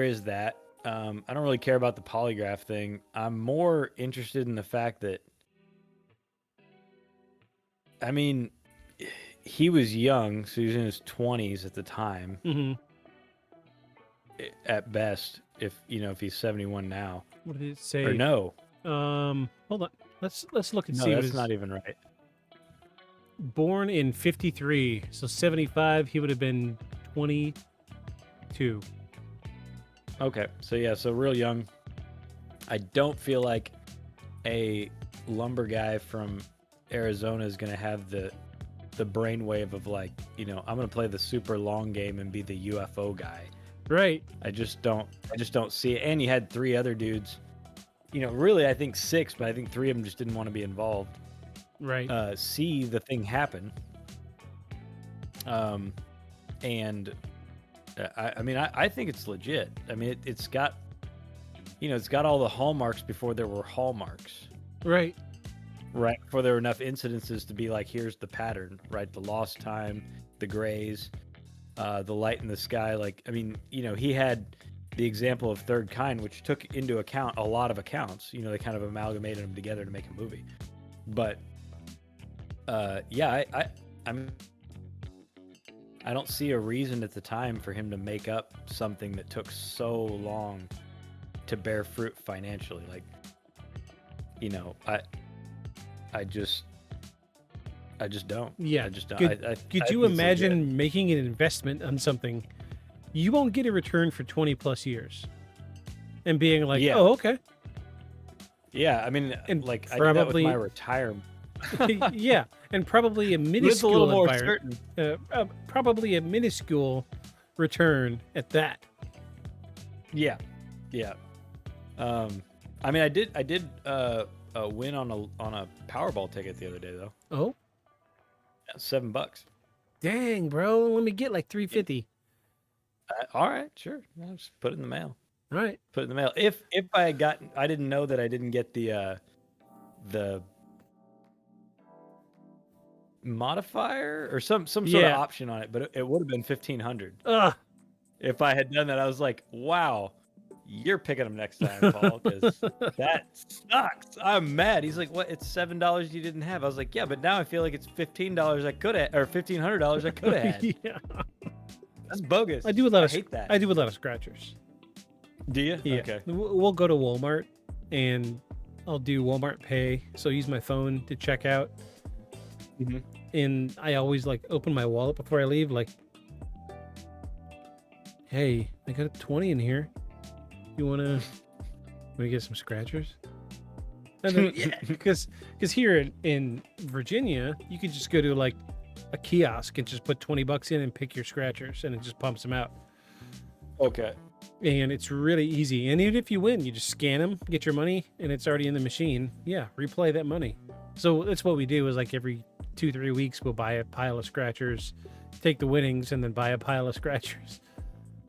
Speaker 5: is that. I don't really care about the polygraph thing. I'm more interested in the fact that, I mean, he was young, so he was in his 20s at the time,
Speaker 6: Mm-hmm.
Speaker 5: at best. If he's 71 now,
Speaker 6: What did it say?
Speaker 5: or no,
Speaker 6: Hold on. Let's look and
Speaker 5: no,
Speaker 6: see.
Speaker 5: that's not even right.
Speaker 6: Born in 53, so 75. He would have been 22.
Speaker 5: Okay, so real young. I don't feel like a lumber guy from Arizona is going to have the brainwave of like, I'm going to play the super long game and be the UFO guy.
Speaker 6: Right.
Speaker 5: I just don't see it. And you had 3 other dudes, really I think 6, but I think 3 of them just didn't want to be involved.
Speaker 6: Right.
Speaker 5: See the thing happen. And I think it's legit. I mean, it's got all the hallmarks before there were hallmarks.
Speaker 6: Right.
Speaker 5: Right. Before there were enough incidences to be like, here's the pattern, right? The lost time, the grays, the light in the sky. Like, I mean, he had the example of Third Kind, which took into account a lot of accounts. They kind of amalgamated them together to make a movie. But, yeah, I don't see a reason at the time for him to make up something that took so long to bear fruit financially. Like, I just don't.
Speaker 6: Yeah.
Speaker 5: I just don't.
Speaker 6: Could you imagine making an investment on something you won't get a return for 20 plus years and being like,
Speaker 5: Yeah.
Speaker 6: oh, okay.
Speaker 5: Yeah, I mean,
Speaker 6: And
Speaker 5: like I did that with
Speaker 6: probably-
Speaker 5: my retirement.
Speaker 6: Yeah. And probably a
Speaker 5: It's a
Speaker 6: minuscule
Speaker 5: little more
Speaker 6: environment.
Speaker 5: certain.
Speaker 6: Probably a minuscule return at that.
Speaker 5: Yeah, yeah. I mean, I did win on a Powerball ticket the other day though.
Speaker 6: Oh,
Speaker 5: $7.
Speaker 6: dang, bro. Let me get like 350.
Speaker 5: All right, sure. I'll just put it in the mail.
Speaker 6: All right.
Speaker 5: Put it in the mail. If I had gotten, I didn't know that I didn't get the modifier or some sort of
Speaker 6: Yeah.
Speaker 5: option on it, but it would have been $1,500
Speaker 6: Ugh.
Speaker 5: if I had done that. I was like, wow, you're picking them next time, Paul, because that sucks. I'm mad. He's like, what? It's $7 you didn't have. I was like, yeah, but now I feel like it's $15 I could have, or $1,500 I could have had.
Speaker 6: Yeah.
Speaker 5: That's bogus.
Speaker 6: I do a lot of
Speaker 5: hate that.
Speaker 6: I do a lot of scratchers.
Speaker 5: Do you?
Speaker 6: Yeah.
Speaker 5: Okay.
Speaker 6: We'll go to Walmart and I'll do Walmart Pay. So I use my phone to check out.
Speaker 5: Mhm.
Speaker 6: And I always like open my wallet before I leave. Like, hey, I got a 20 in here. You wanna get some scratchers? And then, yeah, because here in Virginia, you could just go to like a kiosk and just put $20 in and pick your scratchers, and it just pumps them out.
Speaker 5: Okay.
Speaker 6: And it's really easy. And even if you win, you just scan them, get your money, and it's already in the machine. Yeah, replay that money. So that's what we do is like every 2-3 weeks, we'll buy a pile of scratchers, take the winnings, and then buy a pile of scratchers.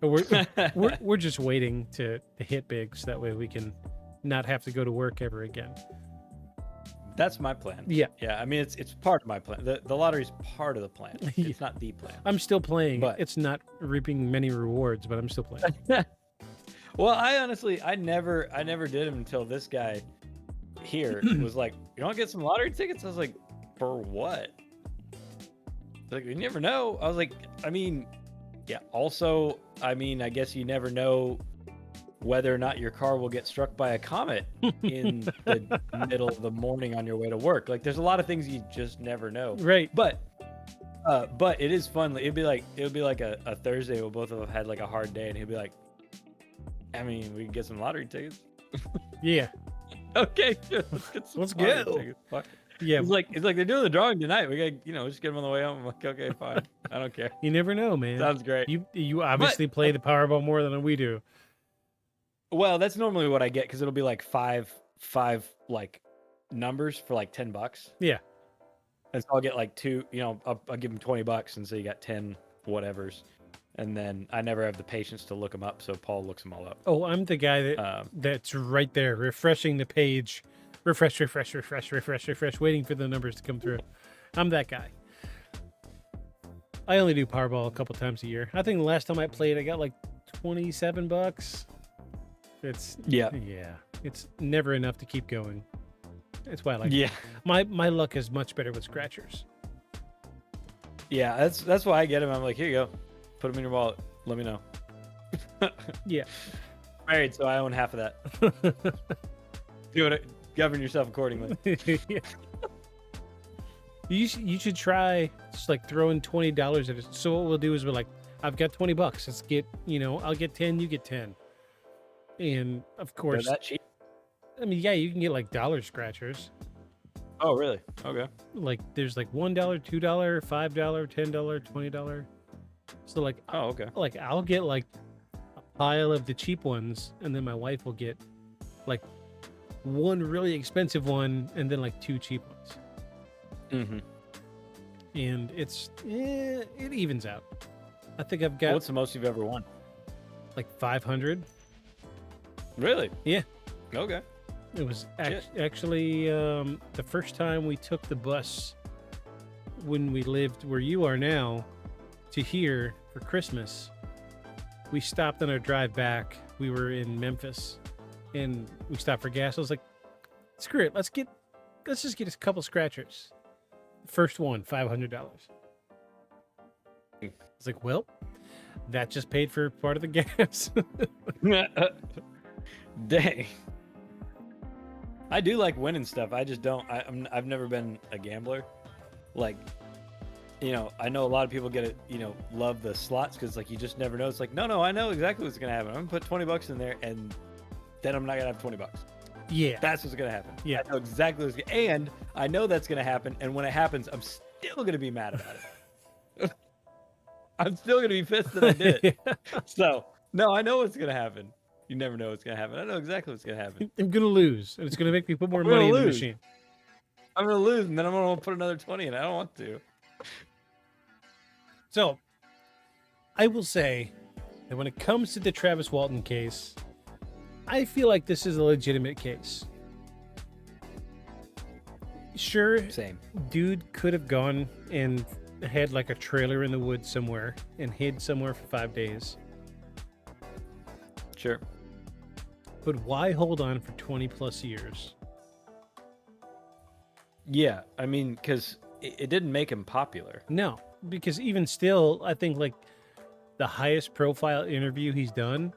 Speaker 6: We're just waiting to hit big so that way we can not have to go to work ever again.
Speaker 5: That's my plan.
Speaker 6: Yeah.
Speaker 5: Yeah. I mean, it's part of my plan. The lottery's part of the plan. It's not the plan.
Speaker 6: I'm still playing.
Speaker 5: But
Speaker 6: it's not reaping many rewards, but I'm still playing.
Speaker 5: Well, I never did them until this guy here was like, "You want to get some lottery tickets?" I was like, "For what?" Like, you never know. I was like, I mean, yeah. Also, I mean, I guess you never know whether or not your car will get struck by a comet in the middle of the morning on your way to work. Like, there's a lot of things you just never know.
Speaker 6: Right.
Speaker 5: But it is fun. It would be like a Thursday where both of us had like a hard day, and he'd be like, I mean, we can get some lottery tickets.
Speaker 6: Yeah.
Speaker 5: Okay, let's get some
Speaker 6: Let's
Speaker 5: lottery
Speaker 6: go.
Speaker 5: tickets. Fuck.
Speaker 6: Yeah.
Speaker 5: It's like they're doing the drawing tonight. We got just get them on the way home. I'm like, okay, fine. I don't care.
Speaker 6: You never know, man.
Speaker 5: Sounds great.
Speaker 6: You obviously play the Powerball more than we do.
Speaker 5: Well, that's normally what I get because it'll be like five like numbers for like $10.
Speaker 6: Yeah.
Speaker 5: And so I'll get like two. I'll give them $20, and so you got 10 whatevers. And then I never have the patience to look them up, so Paul looks them all up.
Speaker 6: Oh, I'm the guy that's right there, refreshing the page, refresh, waiting for the numbers to come through. I'm that guy. I only do Powerball a couple times a year. I think the last time I played, I got like $27. It's never enough to keep going. That's why I like it. My luck is much better with scratchers.
Speaker 5: Yeah, that's why I get them. I'm like, here you go. Put them in your wallet. Let me know.
Speaker 6: Yeah.
Speaker 5: Married, so I own half of that. Do it. Govern yourself accordingly.
Speaker 6: Yeah. You should try just like throwing $20 at it. So what we'll do is we're like, I've got $20. Let's get, I'll get 10, you get 10. And of course,
Speaker 5: They're that cheap?
Speaker 6: I mean, yeah, you can get like dollar scratchers.
Speaker 5: Oh, really? Okay.
Speaker 6: Like there's like $1, $2, $5, $10, $20. So like,
Speaker 5: oh, okay.
Speaker 6: Like I'll get like a pile of the cheap ones, and then my wife will get like one really expensive one, and then like two cheap ones.
Speaker 5: Mm-hmm.
Speaker 6: And it evens out. I think I've got.
Speaker 5: What's the most you've ever won?
Speaker 6: Like 500.
Speaker 5: Really?
Speaker 6: Yeah.
Speaker 5: Okay.
Speaker 6: It was actually the first time we took the bus when we lived where you are now to here for Christmas. We stopped on our drive back. We were in Memphis, and we stopped for gas. I was like, "Screw it, let's just get a couple scratchers." First one, $500. I was like, "Well, that just paid for part of the gas."
Speaker 5: Dang. I do like winning stuff. I just don't. I've never been a gambler. Like, I know a lot of people get it. Love the slots because like you just never know. It's like no, I know exactly what's gonna happen. I'm gonna put $20 in there, and then I'm not gonna have $20.
Speaker 6: Yeah,
Speaker 5: that's what's gonna happen.
Speaker 6: Yeah,
Speaker 5: I know exactly what's gonna, and I know that's gonna happen. And when it happens, I'm still gonna be mad about it. I'm still gonna be pissed that I did it. So no, I know what's gonna happen. You never know what's gonna happen. I know exactly what's gonna happen.
Speaker 6: I'm gonna lose, and it's gonna make me put more money in the machine.
Speaker 5: I'm gonna lose, and then I'm gonna put another 20 in. I don't want to.
Speaker 6: So, I will say that when it comes to the Travis Walton case, I feel like this is a legitimate case. Sure,
Speaker 5: same.
Speaker 6: Dude could have gone and had like a trailer in the woods somewhere and hid somewhere for 5 days.
Speaker 5: Sure.
Speaker 6: But why hold on for 20 plus years?
Speaker 5: Yeah, I mean, because it didn't make him popular.
Speaker 6: No, because even still, I think like the highest profile interview he's done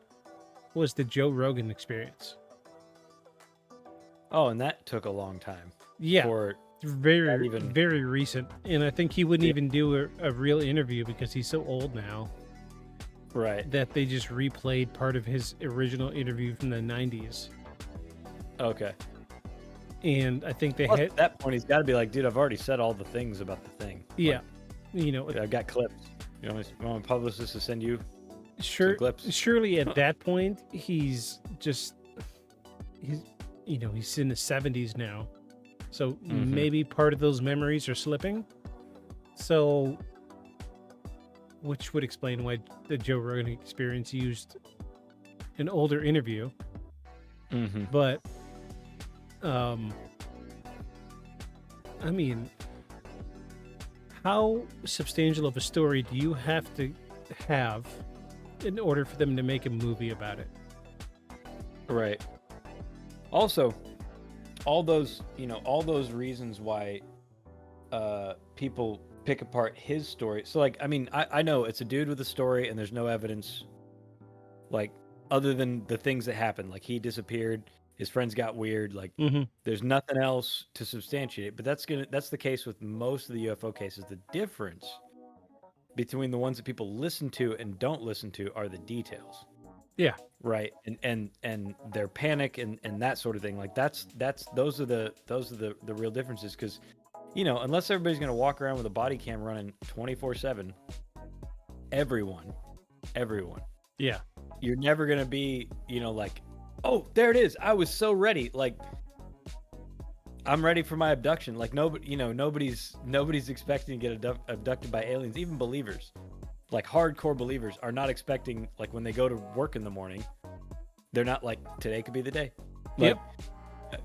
Speaker 6: was the Joe Rogan Experience.
Speaker 5: Oh, and that took a long time.
Speaker 6: Yeah, very recent. And I think he wouldn't even do a real interview because he's so old now.
Speaker 5: Right.
Speaker 6: That they just replayed part of his original interview from the 90s.
Speaker 5: Okay.
Speaker 6: And I think
Speaker 5: Plus, at that point, he's got to be like, dude, I've already said all the things about the thing.
Speaker 6: Yeah.
Speaker 5: Like, I've got clips. You want my publicist to send you some clips?
Speaker 6: Surely at that point, he's in the 70s now. So maybe part of those memories are slipping. So which would explain why the Joe Rogan Experience used an older interview.
Speaker 5: Mm-hmm.
Speaker 6: But, I mean, how substantial of a story do you have to have in order for them to make a movie about it?
Speaker 5: Right. Also, all those reasons why people pick apart his story. So, like, I mean, I know it's a dude with a story and there's no evidence, like, other than the things that happened. Like, he disappeared, his friends got weird, like, there's nothing else to substantiate. But that's the case with most of the UFO cases. The difference between the ones that people listen to and don't listen to are the details.
Speaker 6: Yeah.
Speaker 5: Right. And their panic and that sort of thing. Like, those are the real differences. Because, you know, unless everybody's going to walk around with a body cam running 24/7, everyone,
Speaker 6: Yeah.
Speaker 5: you're never going to be, you know, like, oh, there it is, I was so ready, like, I'm ready for my abduction. Like, nobody's expecting to get abducted by aliens. Even believers, like hardcore believers, are not expecting, like, when they go to work in the morning, they're not like, today could be the day. Like,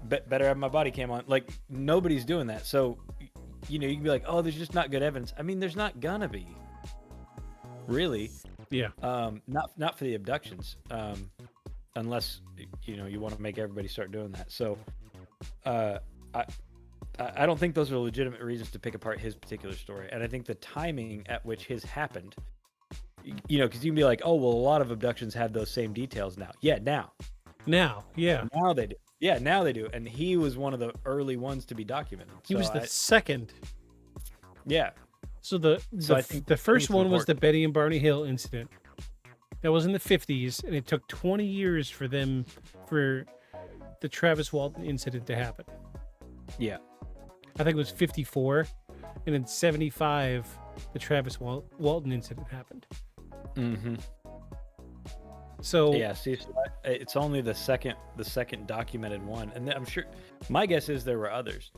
Speaker 5: better have my body cam on. Like, nobody's doing that. So, you know, you can be like, oh, there's just not good evidence. I mean, there's not gonna be, really.
Speaker 6: Yeah.
Speaker 5: Not for the abductions, unless, you know, you want to make everybody start doing that. So, I don't think those are legitimate reasons to pick apart his particular story. And I think the timing at which his happened, you know, because you can be like, oh, well, a lot of abductions have those same details now. Yeah, now.
Speaker 6: Yeah.
Speaker 5: Now they do. Yeah, now they do. And he was one of the early ones to be documented.
Speaker 6: He was the second.
Speaker 5: Yeah.
Speaker 6: So
Speaker 5: I think
Speaker 6: the first one was the
Speaker 5: important.
Speaker 6: Betty and Barney Hill incident. That was in the 50s, and it took 20 years for the Travis Walton incident to happen.
Speaker 5: Yeah.
Speaker 6: I think it was 54, and in 75, the Travis Walton incident happened.
Speaker 5: Mm-hmm.
Speaker 6: So
Speaker 5: yeah, see, so it's only the second documented one, and I'm sure, my guess is there were others,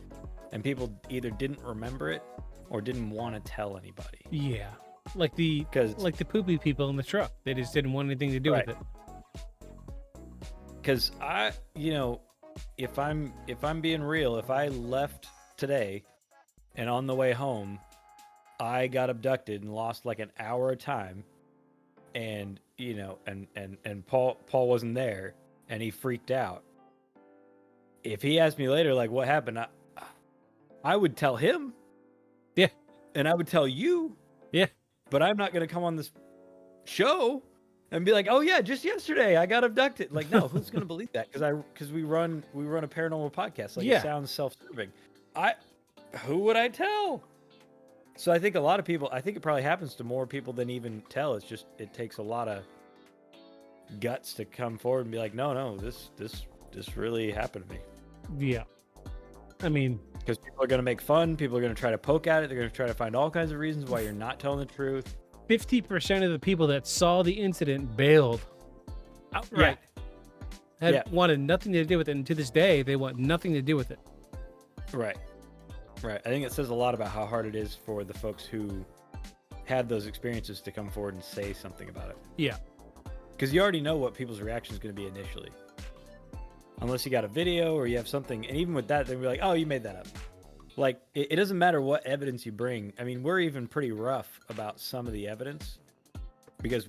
Speaker 5: and people either didn't remember it or didn't want to tell anybody.
Speaker 6: Yeah, like the poopy people in the truck, they just didn't want anything to do with it.
Speaker 5: Because you know, if I'm being real, if I left today and on the way home I got abducted and lost like an hour of time, and you know, and Paul wasn't there and he freaked out, if he asked me later like what happened, I would tell him.
Speaker 6: Yeah.
Speaker 5: And I would tell you.
Speaker 6: Yeah.
Speaker 5: But I'm not going to come on this show and be like, oh yeah, just yesterday I got abducted. Like, no, who's going to believe that? Because we run a paranormal podcast. Like, it sounds self-serving. Who would I tell? So I think a lot of people, I think it probably happens to more people than even tell. It's just, it takes a lot of guts to come forward and be like, no, this really happened to me.
Speaker 6: Yeah. I mean,
Speaker 5: because people are going to make fun. People are going to try to poke at it. They're going to try to find all kinds of reasons why you're not telling the truth.
Speaker 6: 50% of the people that saw the incident bailed outright. Wanted nothing to do with it. And to this day, they want nothing to do with it.
Speaker 5: Right. I think it says a lot about how hard it is for the folks who had those experiences to come forward and say something about it.
Speaker 6: Yeah.
Speaker 5: Because you already know what people's reaction is going to be initially. Unless you got a video or you have something. And even with that, they'll be like, oh, you made that up. Like, it doesn't matter what evidence you bring. I mean, we're even pretty rough about some of the evidence because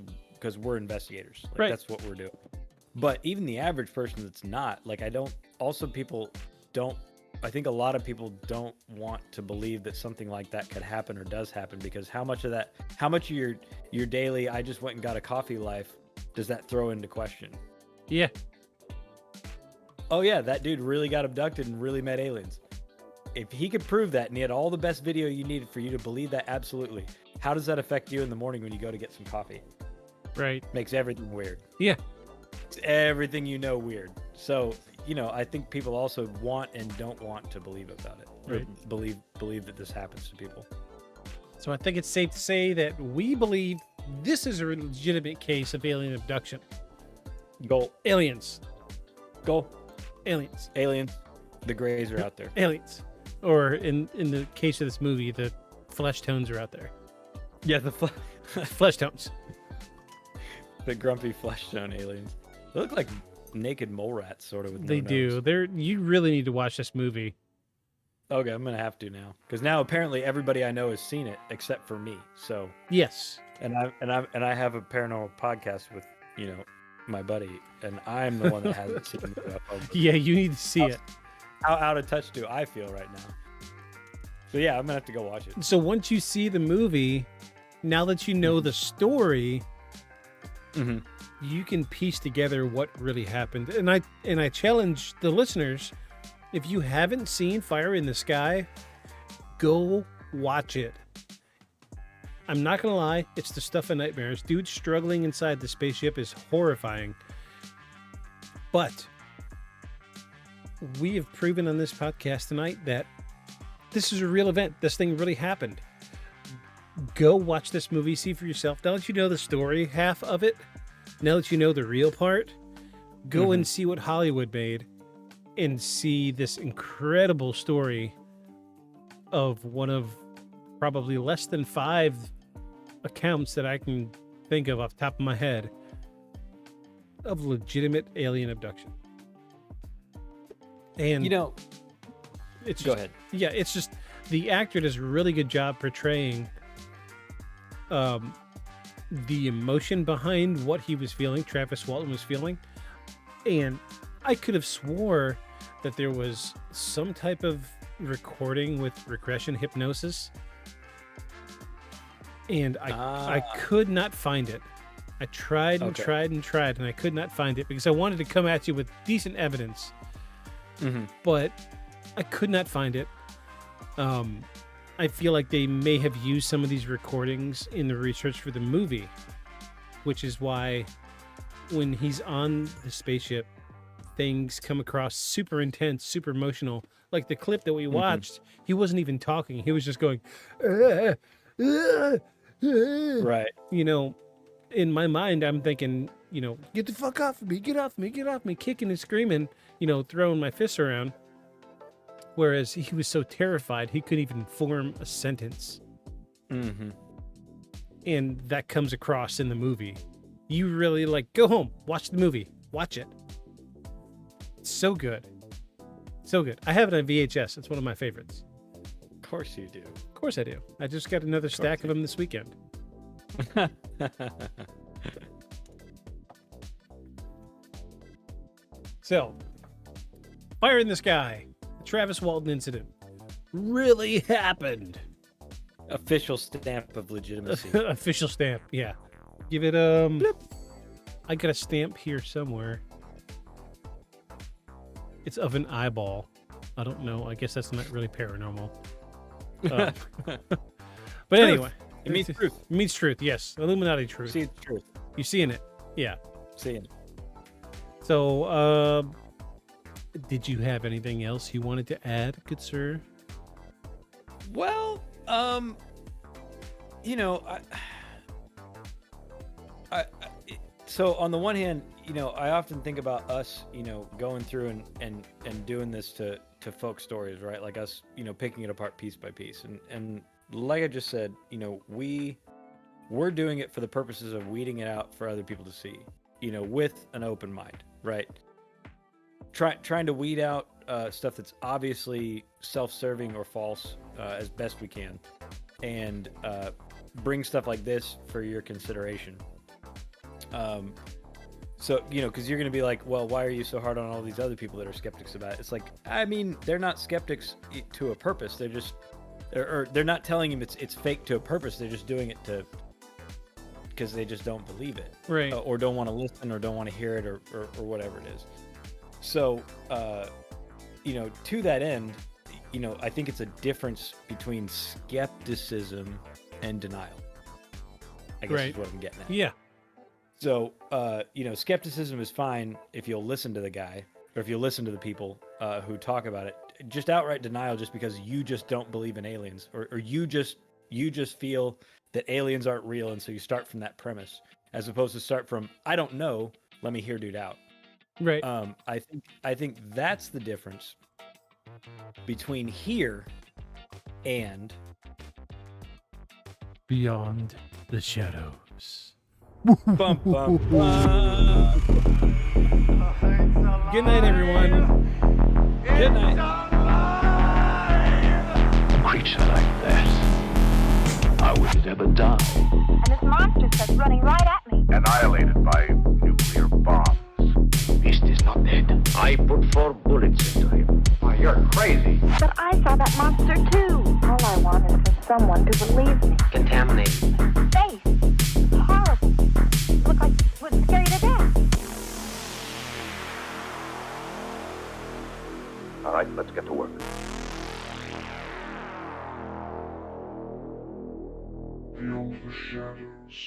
Speaker 5: we're investigators. Like,
Speaker 6: right.
Speaker 5: That's what we're doing. But even the average person that's not, like, I think a lot of people don't want to believe that something like that could happen or does happen, because how much of your daily, I just went and got a coffee life, does that throw into question?
Speaker 6: Yeah.
Speaker 5: Oh yeah, that dude really got abducted and really met aliens. If he could prove that and he had all the best video you needed for you to believe that, absolutely. How does that affect you in the morning when you go to get some coffee?
Speaker 6: Right.
Speaker 5: Makes everything weird.
Speaker 6: Yeah.
Speaker 5: It's everything you know weird. So, you know, I think people also want and don't want to believe about it.
Speaker 6: Right.
Speaker 5: Or believe that this happens to people.
Speaker 6: So I think it's safe to say that we believe this is a legitimate case of alien abduction.
Speaker 5: Go.
Speaker 6: Aliens.
Speaker 5: Go.
Speaker 6: Aliens.
Speaker 5: Aliens. The grays are out there.
Speaker 6: Aliens. Or in the case of this movie, the flesh tones are out there.
Speaker 5: Yeah,
Speaker 6: Flesh tones.
Speaker 5: The grumpy flesh tone aliens. They look like naked mole rats, sort of. With
Speaker 6: They
Speaker 5: no
Speaker 6: do.
Speaker 5: nose.
Speaker 6: They're. You really need to watch this movie.
Speaker 5: Okay, I'm gonna have to now, because now apparently everybody I know has seen it except for me. So,
Speaker 6: Yes.
Speaker 5: and I have a paranormal podcast with my buddy, and I'm the one that hasn't seen it.
Speaker 6: Yeah, you need to see it.
Speaker 5: How out of touch do I feel right now? So yeah, I'm gonna have to go watch it.
Speaker 6: So once you see the movie, now that you know the story, you can piece together what really happened. And I challenge the listeners, if you haven't seen Fire in the Sky, go watch it. I'm not gonna lie, it's the stuff of nightmares. Dude struggling inside the spaceship is horrifying. But we have proven on this podcast tonight that this is a real event. This thing really happened. Go watch this movie, see for yourself. Now that you know the story half of it, now that you know the real part, go and see what Hollywood made and see this incredible story of one of probably less than 5 accounts that I can think of off the top of my head of legitimate alien abduction. And it's
Speaker 5: Go
Speaker 6: just,
Speaker 5: ahead.
Speaker 6: Yeah, it's just the actor does a really good job portraying the emotion behind what he was feeling, Travis Walton was feeling. And I could have swore that there was some type of recording with regression hypnosis. And I could not find it. I tried and tried and tried, and I could not find it because I wanted to come at you with decent evidence. But I could not find it. I feel like they may have used some of these recordings in the research for the movie, which is why when he's on the spaceship, things come across super intense, super emotional. Like the clip that we watched, he wasn't even talking. He was just going,
Speaker 5: Right.
Speaker 6: In my mind, I'm thinking, get the fuck off of me, get off me, get off me, kicking and screaming, throwing my fists around. Whereas he was so terrified, he couldn't even form a sentence. And that comes across in the movie. You really go home, watch the movie, watch it. It's so good. So good. I have it on VHS. It's one of my favorites.
Speaker 5: Of course you do.
Speaker 6: Of course I do. I just got another stack of them this weekend. So, Fire in the Sky, the Travis Walton incident, really happened.
Speaker 5: Official stamp of legitimacy.
Speaker 6: Official stamp, yeah. Give it I got a stamp here somewhere. It's of an eyeball. I don't know. I guess that's not really paranormal. But anyway,
Speaker 5: It means truth.
Speaker 6: It means truth. Yes, Illuminati truth.
Speaker 5: See the truth.
Speaker 6: You seeing it? Yeah.
Speaker 5: Seeing it.
Speaker 6: So, did you have anything else you wanted to add, good sir?
Speaker 5: Well, so on the one hand, I often think about us, going through and doing this to folk stories, right? Like us, picking it apart piece by piece. And like I just said, we're doing it for the purposes of weeding it out for other people to see, with an open mind, right? Trying to weed out stuff that's obviously self-serving or false as best we can, and bring stuff like this for your consideration. So, because you're going to be like, well, why are you so hard on all these other people that are skeptics about it? It's like, I mean, they're not skeptics to a purpose. They're just, or they're not telling him it's fake to a purpose. They're just doing it because they just don't believe it.
Speaker 6: Right.
Speaker 5: Or don't want to listen or don't want to hear it or whatever it is. So, to that end, I think it's a difference between skepticism and denial. I guess is what I'm getting at.
Speaker 6: Yeah.
Speaker 5: So, skepticism is fine if you'll listen to the guy or if you listen to the people who talk about it. Just outright denial, just because you just don't believe in aliens, or you just feel that aliens aren't real, and so you start from that premise, as opposed to start from I don't know, let me hear dude out.
Speaker 6: Right.
Speaker 5: I think that's the difference between here and
Speaker 6: beyond. The shadows.
Speaker 5: Bum, bum, bum.
Speaker 6: Good night, everyone.
Speaker 5: Good night.
Speaker 2: A creature like that, how would it ever die?
Speaker 3: And this monster starts running right at me.
Speaker 1: Annihilated by nuclear bombs.
Speaker 2: Beast is not dead. I put 4 bullets into him.
Speaker 1: Why, you're crazy.
Speaker 3: But I saw that monster too. All I want is for someone to believe me.
Speaker 2: Contaminated.
Speaker 3: Face. It's horrible. Look like it would scare you to death.
Speaker 1: All right, let's get to work.
Speaker 4: Feel the shadows.